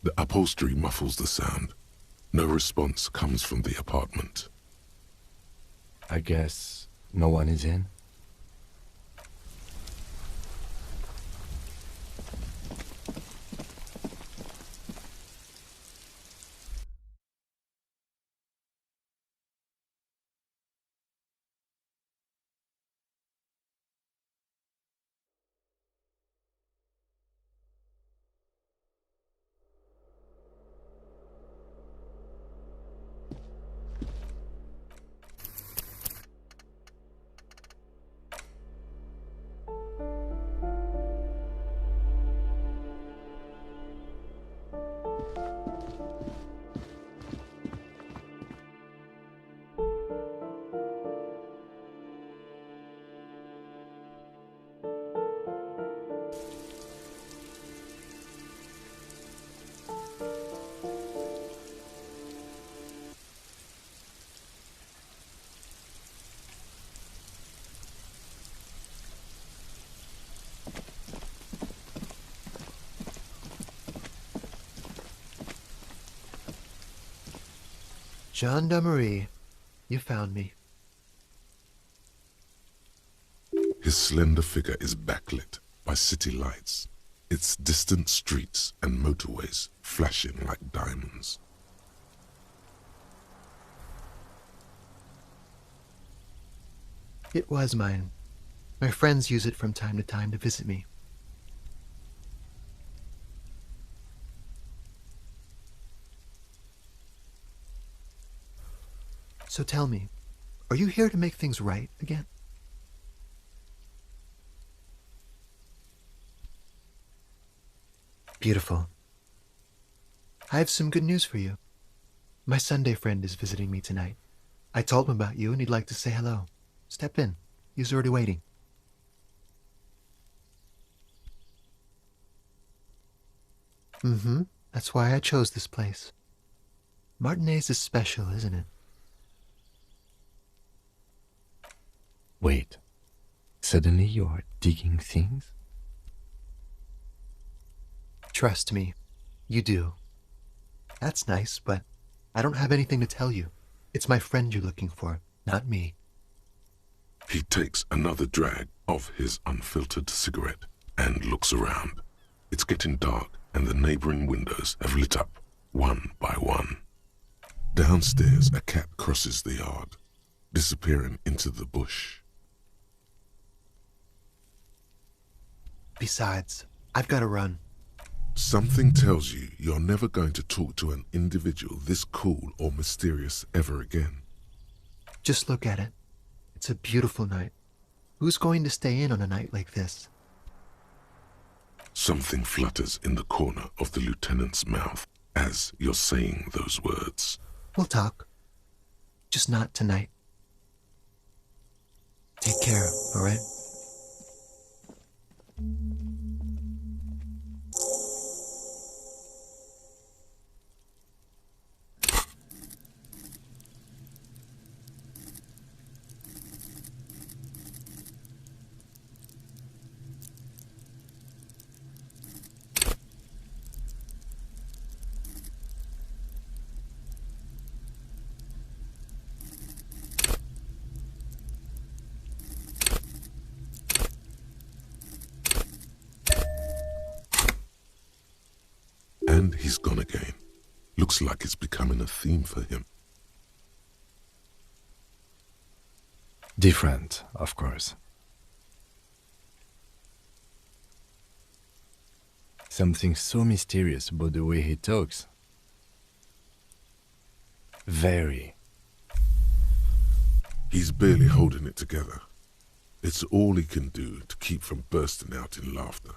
The upholstery muffles the sound. No response comes from the apartment. I guess no one is in? Gendarmerie, you found me. His slender figure is backlit by city lights, its distant streets and motorways flashing like diamonds. It was mine. My friends use it from time to time to visit me. So tell me, are you here to make things right again? Beautiful. I have some good news for you. My Sunday friend is visiting me tonight. I told him about you and he'd like to say hello. Step in. He's already waiting. That's why I chose this place. Martinez is special, isn't it? Wait. Suddenly you're digging things? Trust me, you do. That's nice, but I don't have anything to tell you. It's my friend you're looking for, not me. He takes another drag of his unfiltered cigarette and looks around. It's getting dark and the neighboring windows have lit up one by one. Downstairs, a cat crosses the yard, disappearing into the bush. Besides, I've got to run. Something tells you you're never going to talk to an individual this cool or mysterious ever again. Just look at it. It's a beautiful night. Who's going to stay in on a night like this? Something flutters in the corner of the lieutenant's mouth as you're saying those words. We'll talk. Just not tonight. Take care, all right? And he's gone again. Looks like it's becoming a theme for him. Different, of course. Something so mysterious about the way he talks. Very. He's barely holding it together. It's all he can do to keep from bursting out in laughter.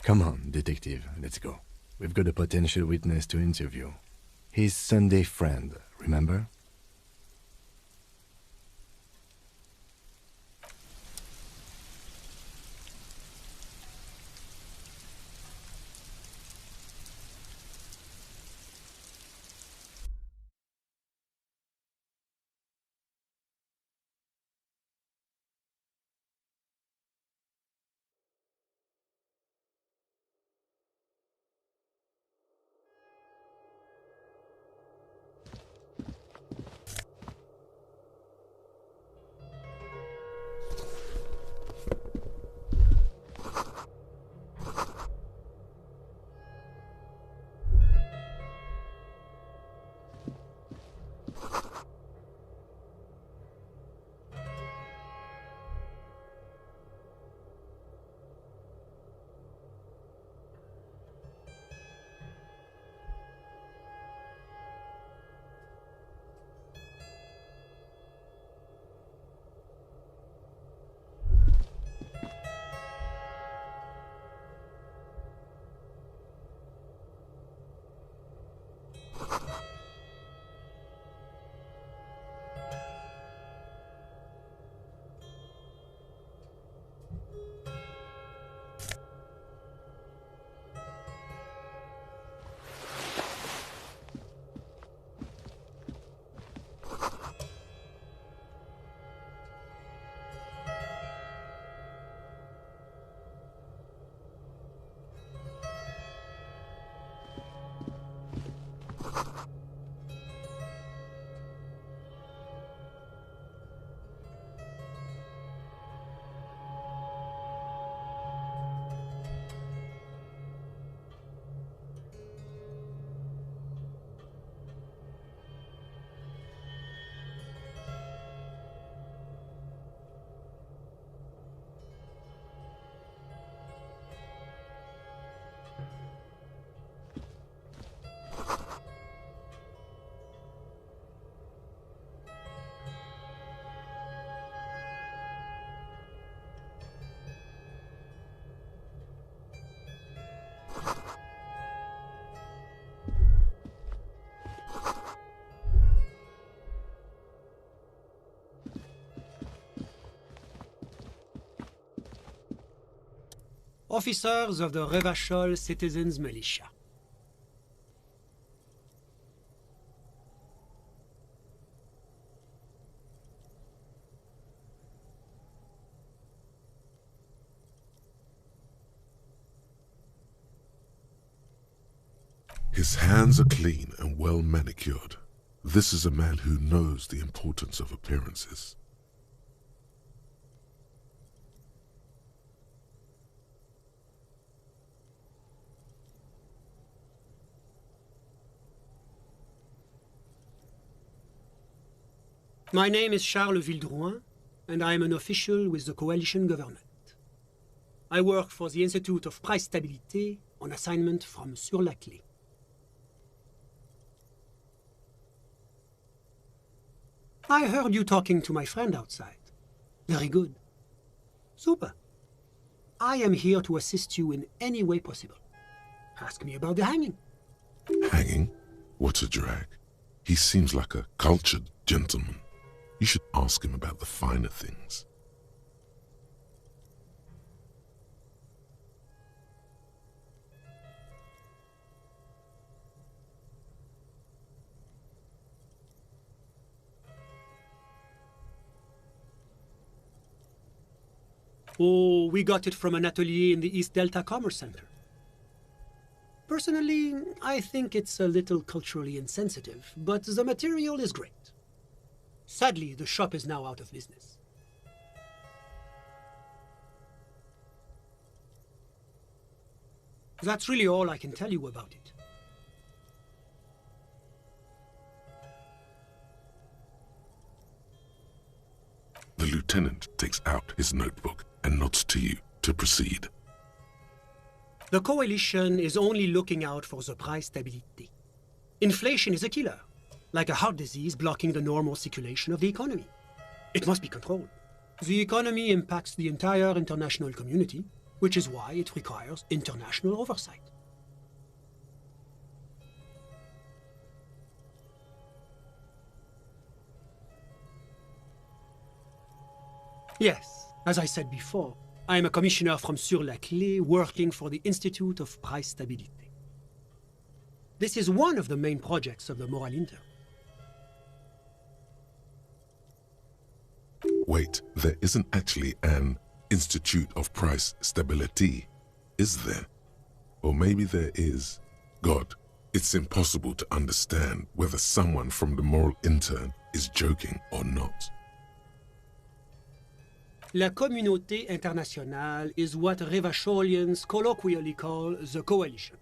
Come on, detective, let's go. We've got a potential witness to interview. His Sunday friend, remember? Officers of the Revachol Citizens Militia. His hands are clean and well manicured. This is a man who knows the importance of appearances. My name is Charles Vildrouin, and I am an official with the coalition government. I work for the Institute of Price Stabilité on assignment from Sur la Clé. I heard you talking to my friend outside. Very good. Super. I am here to assist you in any way possible. Ask me about the hanging. Hanging? What a drag. He seems like a cultured gentleman. You should ask him about the finer things. Oh, we got it from an atelier in the East Delta Commerce Center. Personally, I think it's a little culturally insensitive, but the material is great. Sadly, the shop is now out of business. That's really all I can tell you about it. The lieutenant takes out his notebook and nods to you to proceed. The coalition is only looking out for the price stability. Inflation is a killer, like a heart disease blocking the normal circulation of the economy. It must be controlled. The economy impacts the entire international community, which is why it requires international oversight. Yes, as I said before, I am a commissioner from Sur la Clé working for the Institute of Price Stabilité. This is one of the main projects of the Moral Intern. Wait, there isn't actually an Institute of Price Stability, is there? Or maybe there is. God, it's impossible to understand whether someone from the Moral Intern is joking or not. La communauté internationale is what Revacholians colloquially call the coalition.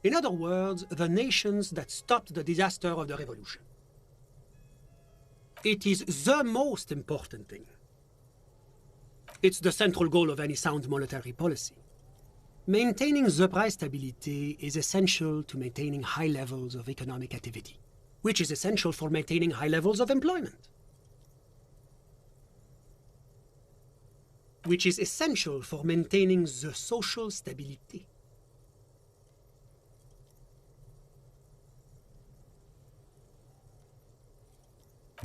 In other words, the nations that stopped the disaster of the revolution. It is the most important thing. It's the central goal of any sound monetary policy. Maintaining the price stability is essential to maintaining high levels of economic activity, which is essential for maintaining high levels of employment, which is essential for maintaining the social stability.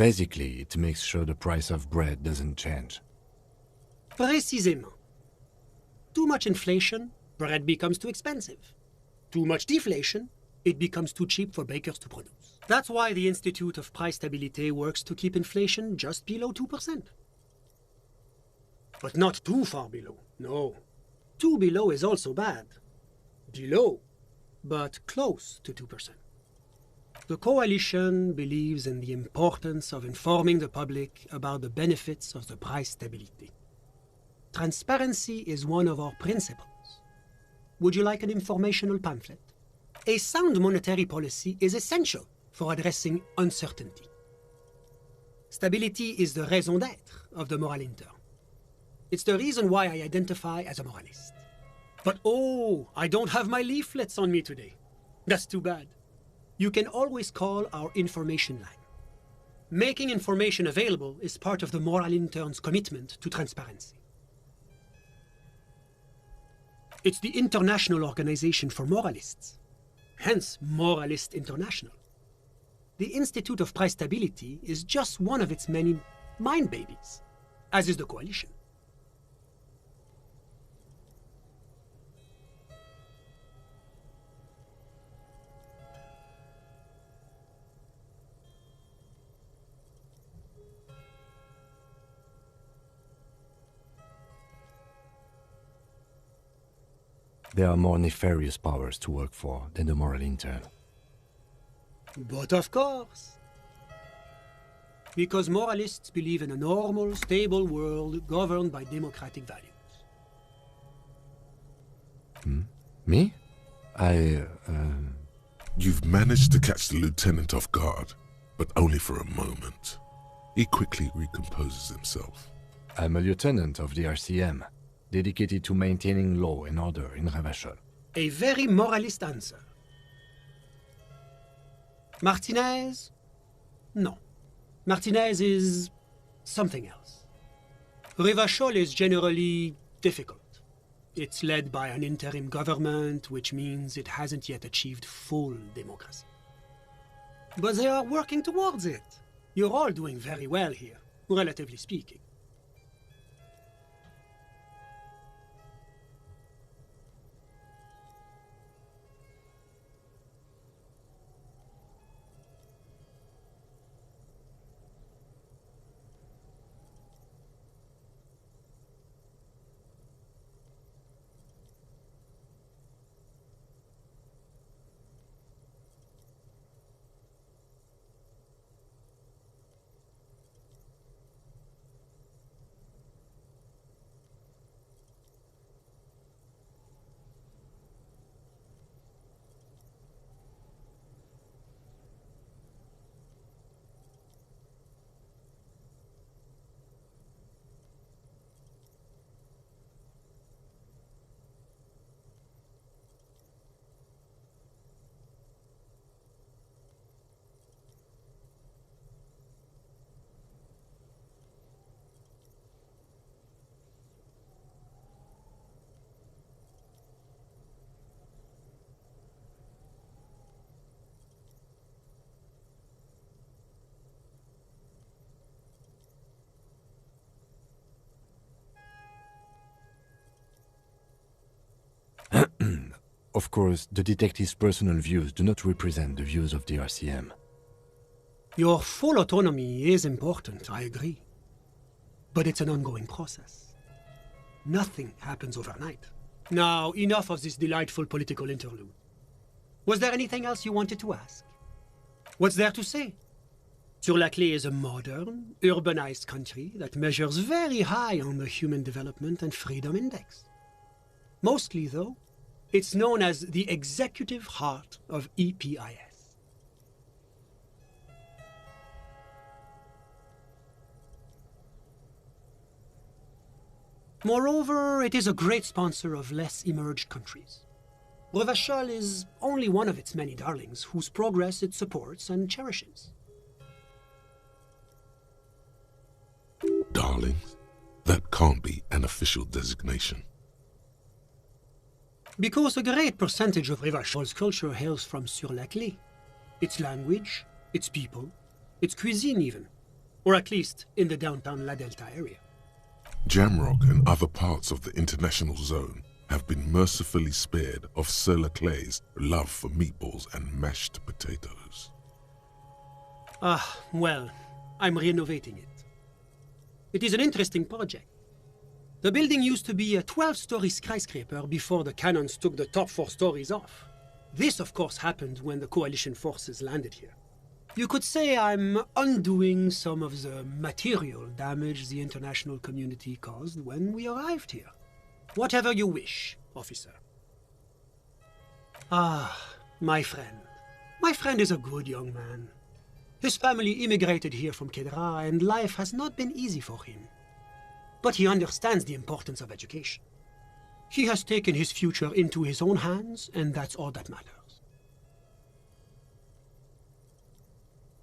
Basically, it makes sure the price of bread doesn't change. Précisément. Too much inflation, bread becomes too expensive. Too much deflation, it becomes too cheap for bakers to produce. That's why the Institute of Price Stabilité works to keep inflation just below 2%. But not too far below, no. Too below is also bad. Below, but close to 2%. The coalition believes in the importance of informing the public about the benefits of the price stability. Transparency is one of our principles. Would you like an informational pamphlet? A sound monetary policy is essential for addressing uncertainty. Stability is the raison d'être of the Moral Intern. It's the reason why I identify as a moralist. But oh, I don't have my leaflets on me today. That's too bad. You can always call our information line. Making information available is part of the Moral Intern's commitment to transparency. It's the International Organization for Moralists, hence Moralist International. The Institute of Price Stability is just one of its many mind babies, as is the Coalition. There are more nefarious powers to work for than the Moral Intern. But of course. Because moralists believe in a normal, stable world governed by democratic values. Me? You've managed to catch the lieutenant off guard, but only for a moment. He quickly recomposes himself. I'm a lieutenant of the RCM, dedicated to maintaining law and order in Revachol. A very moralist answer. Martinez? No. Martinez is something else. Revachol is generally difficult. It's led by an interim government, which means it hasn't yet achieved full democracy. But they are working towards it. You're all doing very well here, relatively speaking. Of course, the detective's personal views do not represent the views of the RCM. Your full autonomy is important, I agree. But it's an ongoing process. Nothing happens overnight. Now, enough of this delightful political interlude. Was there anything else you wanted to ask? What's there to say? Sur-la-Clé is a modern, urbanized country that measures very high on the Human Development and Freedom Index. Mostly, though, it's known as the executive heart of EPIS. Moreover, it is a great sponsor of less emerged countries. Revachol is only one of its many darlings whose progress it supports and cherishes. Darlings? That can't be an official designation. Because a great percentage of Revachol's culture hails from Sur-la-Clé. Its language, its people, its cuisine even. Or at least in the downtown La Delta area. Jamrock and other parts of the international zone have been mercifully spared of Sur-la-Clé's love for meatballs and mashed potatoes. Ah, well, I'm renovating it. It is an interesting project. The building used to be a 12-story skyscraper before the cannons took the top 4 stories off. This, of course, happened when the Coalition forces landed here. You could say I'm undoing some of the material damage the international community caused when we arrived here. Whatever you wish, officer. Ah, my friend. My friend is a good young man. His family immigrated here from Kedra, and life has not been easy for him. But he understands the importance of education. He has taken his future into his own hands, and that's all that matters.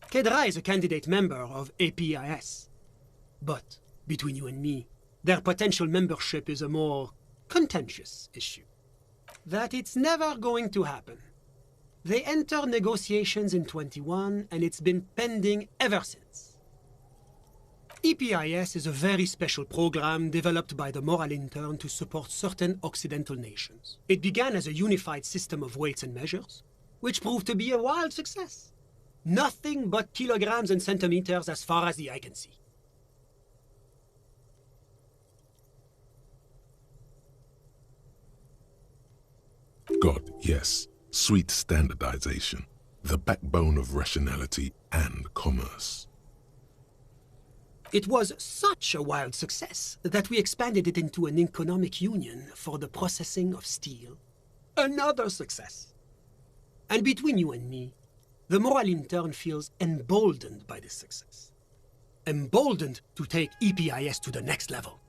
Kedra is a candidate member of APIS. But, between you and me, their potential membership is a more contentious issue. That it's never going to happen. They entered negotiations in 21, and it's been pending ever since. EPIS is a very special program developed by the Moral Intern to support certain Occidental nations. It began as a unified system of weights and measures, which proved to be a wild success. Nothing but kilograms and centimeters as far as the eye can see. God, yes, sweet standardization, the backbone of rationality and commerce. It was such a wild success that we expanded it into an economic union for the processing of steel. Another success. And between you and me, the Moral Intern feels emboldened by this success. Emboldened to take EPIS to the next level.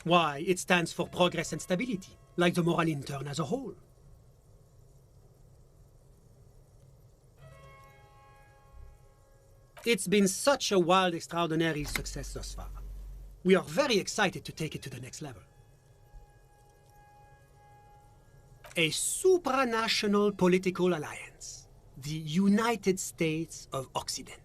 Why, it stands for progress and stability, like the Moral Intern as a whole. It's been such a wild, extraordinary success thus far. We are very excited to take it to the next level. A supranational political alliance, the United States of Occident.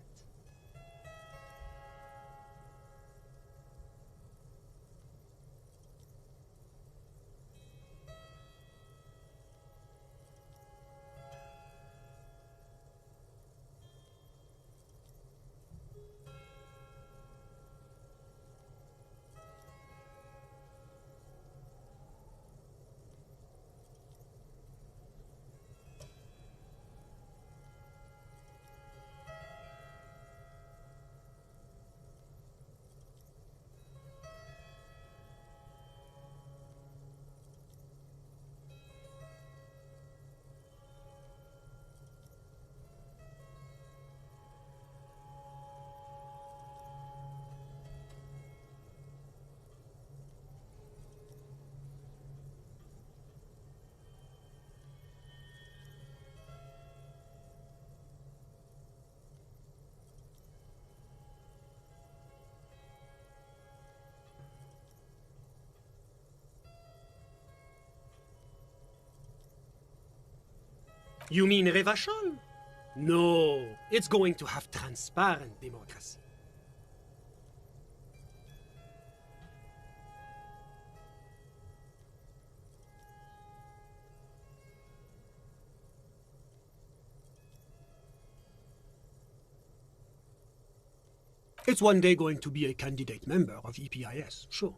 You mean Revachol? No, it's going to have transparent democracy. It's one day going to be a candidate member of EPIS, sure.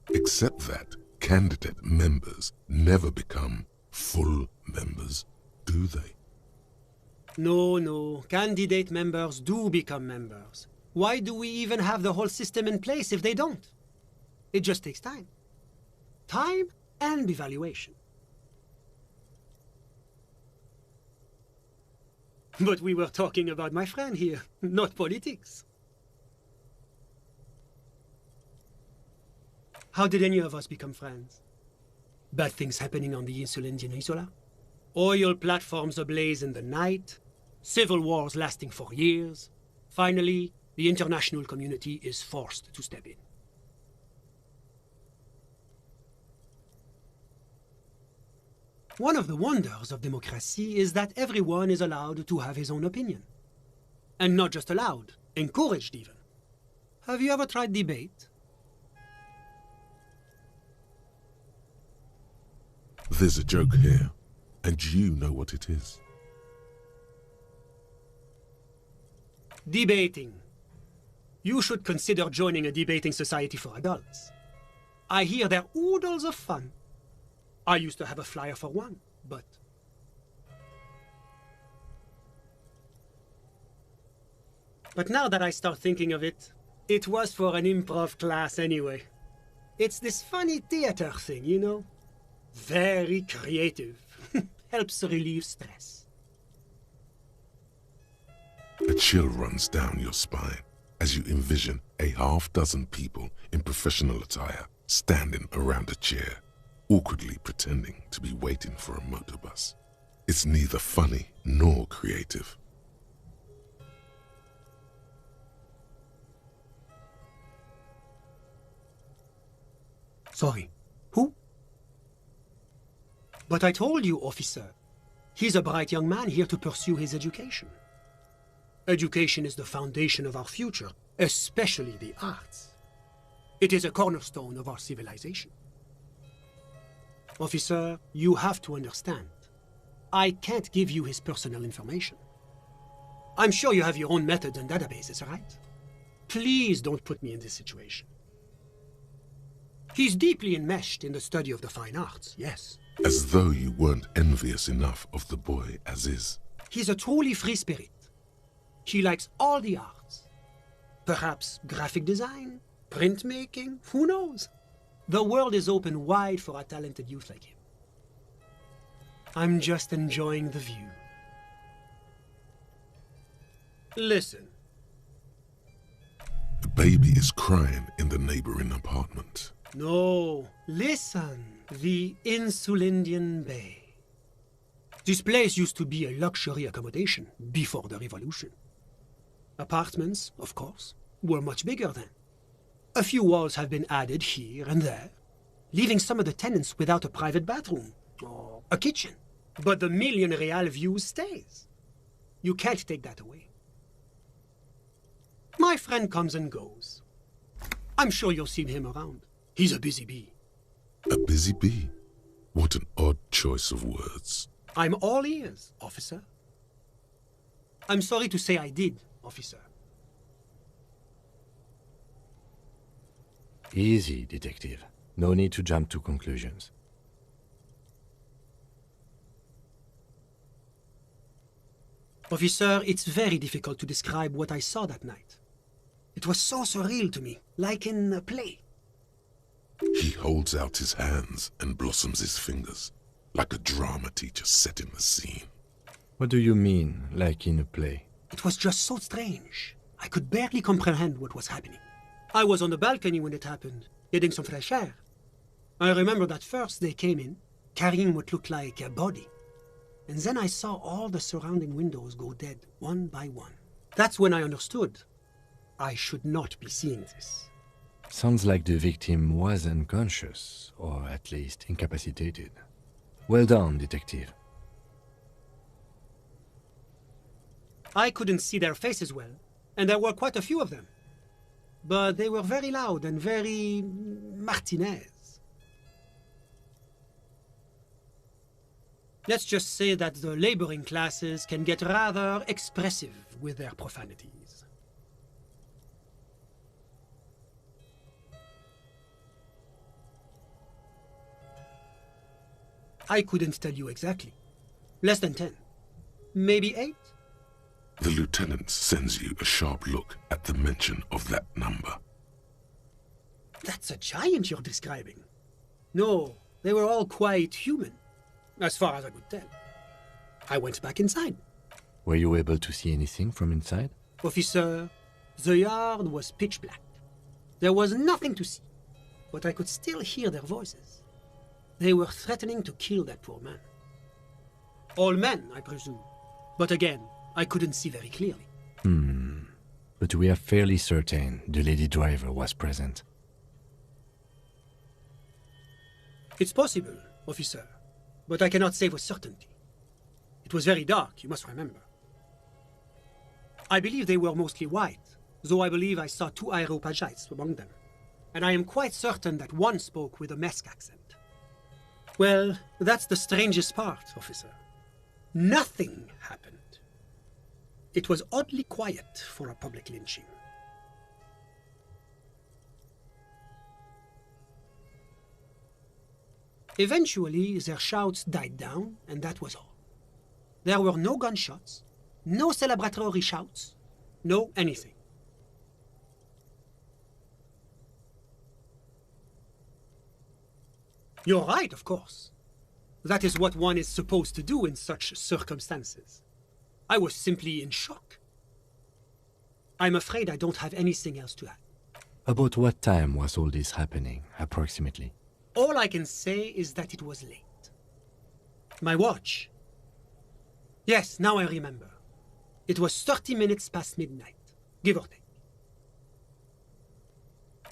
Except that candidate members never become full members, do they? No. Candidate members do become members. Why do we even have the whole system in place if they don't? It just takes time. Time and evaluation. But we were talking about my friend here, not politics. How did any of us become friends? Bad things happening on the Insulindian Isola? Oil platforms ablaze in the night, civil wars lasting for years. Finally, the international community is forced to step in. One of the wonders of democracy is that everyone is allowed to have his own opinion. And not just allowed, encouraged even. Have you ever tried debate? There's a joke here, and you know what it is. Debating. You should consider joining a debating society for adults. I hear they're oodles of fun. I used to have a flyer for one, but... But now that I start thinking of it, it was for an improv class anyway. It's this funny theater thing, you know? Very creative. helps relieve stress. A chill runs down your spine as you envision a half-dozen people in professional attire standing around a chair, awkwardly pretending to be waiting for a motor bus. It's neither funny nor creative. Sorry, who? But I told you, officer. He's a bright young man here to pursue his education. Education is the foundation of our future, especially the arts. It is a cornerstone of our civilization. Officer, you have to understand. I can't give you his personal information. I'm sure you have your own methods and databases, right? Please don't put me in this situation. He's deeply enmeshed in the study of the fine arts, yes. As though you weren't envious enough of the boy as is. He's a truly free spirit. He likes all the arts. Perhaps graphic design, printmaking, who knows? The world is open wide for a talented youth like him. I'm just enjoying the view. Listen. A baby is crying in the neighboring apartment. No, listen. The Insulindian Bay. This place used to be a luxury accommodation before the revolution. Apartments, of course, were much bigger then. A few walls have been added here and there, leaving some of the tenants without a private bathroom or a kitchen. But the million real view stays. You can't take that away. My friend comes and goes. I'm sure you'll see him around. He's a busy bee. A busy bee? What an odd choice of words. I'm all ears, officer. I'm sorry to say I did, officer. Easy, detective. No need to jump to conclusions. Officer, it's very difficult to describe what I saw that night. It was so surreal to me, like in a play. He holds out his hands and blossoms his fingers, like a drama teacher setting the scene. What do you mean, like in a play? It was just so strange. I could barely comprehend what was happening. I was on the balcony when it happened, getting some fresh air. I remember that first they came in, carrying what looked like a body. And then I saw all the surrounding windows go dead, one by one. That's when I understood. I should not be seeing this. Sounds like the victim was unconscious, or at least incapacitated. Well done, detective. I couldn't see their faces well, and there were quite a few of them. But they were very loud and very Martinez. Let's just say that the laboring classes can get rather expressive with their profanities. I couldn't tell you exactly. Less than 10. Maybe 8? The lieutenant sends you a sharp look at the mention of that number. That's a giant you're describing. No, they were all quite human, as far as I could tell. I went back inside. Were you able to see anything from inside? Officer, the yard was pitch black. There was nothing to see, but I could still hear their voices. They were threatening to kill that poor man. All men, I presume. But again, I couldn't see very clearly. But we are fairly certain the lady driver was present. It's possible, officer, but I cannot say with certainty. It was very dark, you must remember. I believe they were mostly white, though I believe I saw 2 Areopagites among them. And I am quite certain that one spoke with a Mesk accent. Well, that's the strangest part, officer. Nothing happened. It was oddly quiet for a public lynching. Eventually, their shouts died down, and that was all. There were no gunshots, no celebratory shouts, no anything. You're right, of course. That is what one is supposed to do in such circumstances. I was simply in shock. I'm afraid I don't have anything else to add. About what time was all this happening, approximately? All I can say is that it was late. My watch. Yes, now I remember. It was 30 minutes past midnight, give or take.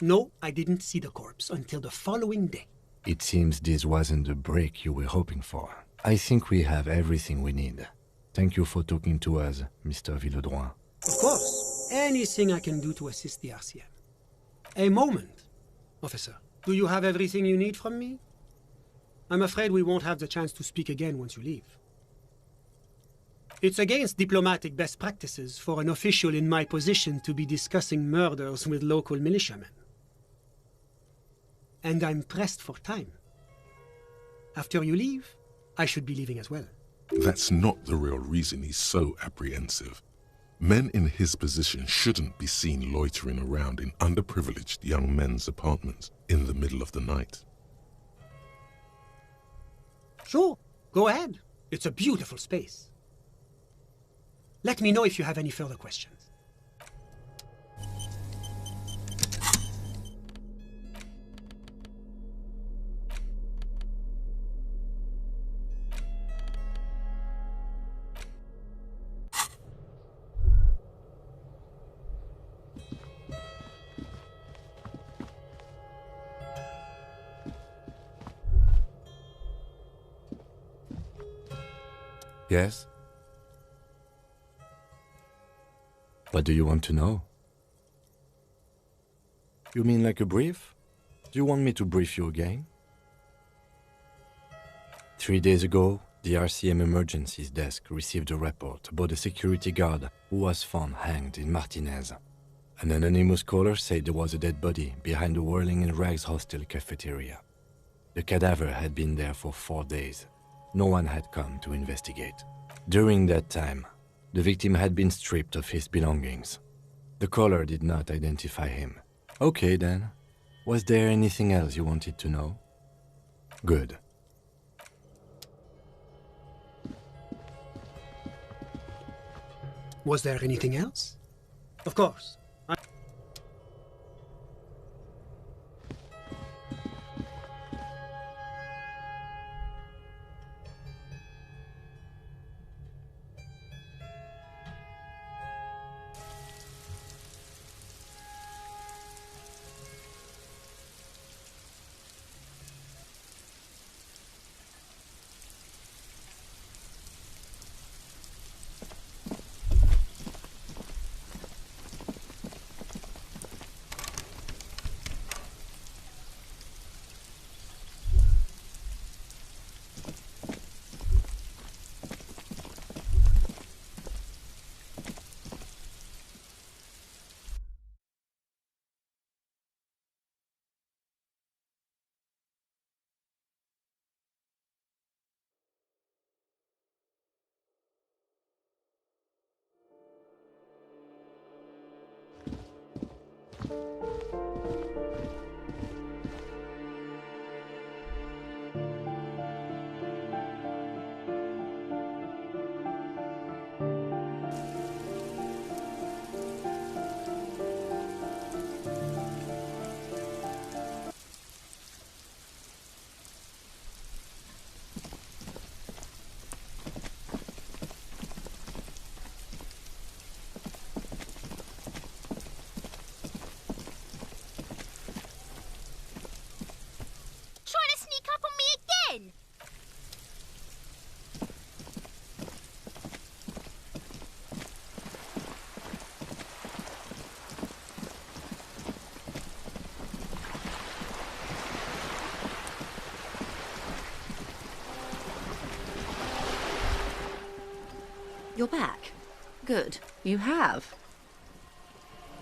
No, I didn't see the corpse until the following day. It seems this wasn't the break you were hoping for. I think we have everything we need. Thank you for talking to us, Mr. Villedroit. Of course, anything I can do to assist the RCM. A moment, officer. Do you have everything you need from me? I'm afraid we won't have the chance to speak again once you leave. It's against diplomatic best practices for an official in my position to be discussing murders with local militiamen. And I'm pressed for time. After you leave, I should be leaving as well. That's not the real reason he's so apprehensive. Men in his position shouldn't be seen loitering around in underprivileged young men's apartments in the middle of the night. Sure, go ahead. It's a beautiful space. Let me know if you have any further questions. Yes? What do you want to know? You mean like a brief? Do you want me to brief you again? 3 days ago, the RCM Emergencies Desk received a report about a security guard who was found hanged in Martinez. An anonymous caller said there was a dead body behind the Whirling in Rags hostel cafeteria. The cadaver had been there for 4 days. No one had come to investigate. During that time, the victim had been stripped of his belongings. The caller did not identify him. Okay then. Was there anything else you wanted to know? Good. Was there anything else? Of course. You're back. Good. You have.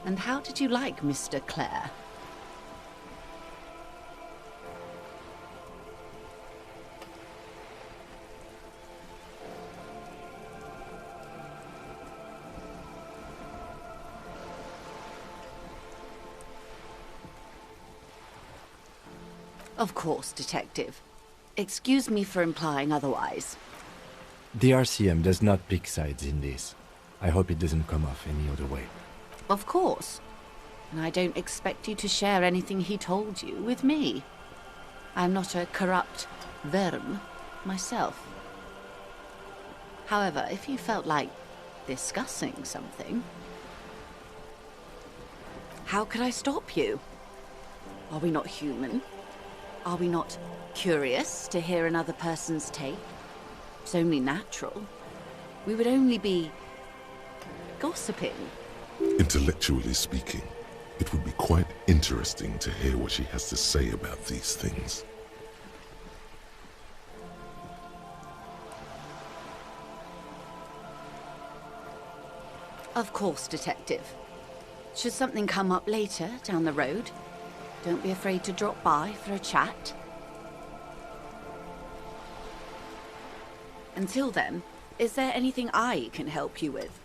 And how did you like Mr. Clare? Of course, Detective. Excuse me for implying otherwise. The RCM does not pick sides in this. I hope it doesn't come off any other way. Of course. And I don't expect you to share anything he told you with me. I'm not a corrupt verm myself. However, if you felt like discussing something, how could I stop you? Are we not human? Are we not curious to hear another person's take? It's only natural. We would only be gossiping. Intellectually speaking, it would be quite interesting to hear what she has to say about these things. Of course, Detective. Should something come up later down the road, don't be afraid to drop by for a chat. Until then, is there anything I can help you with?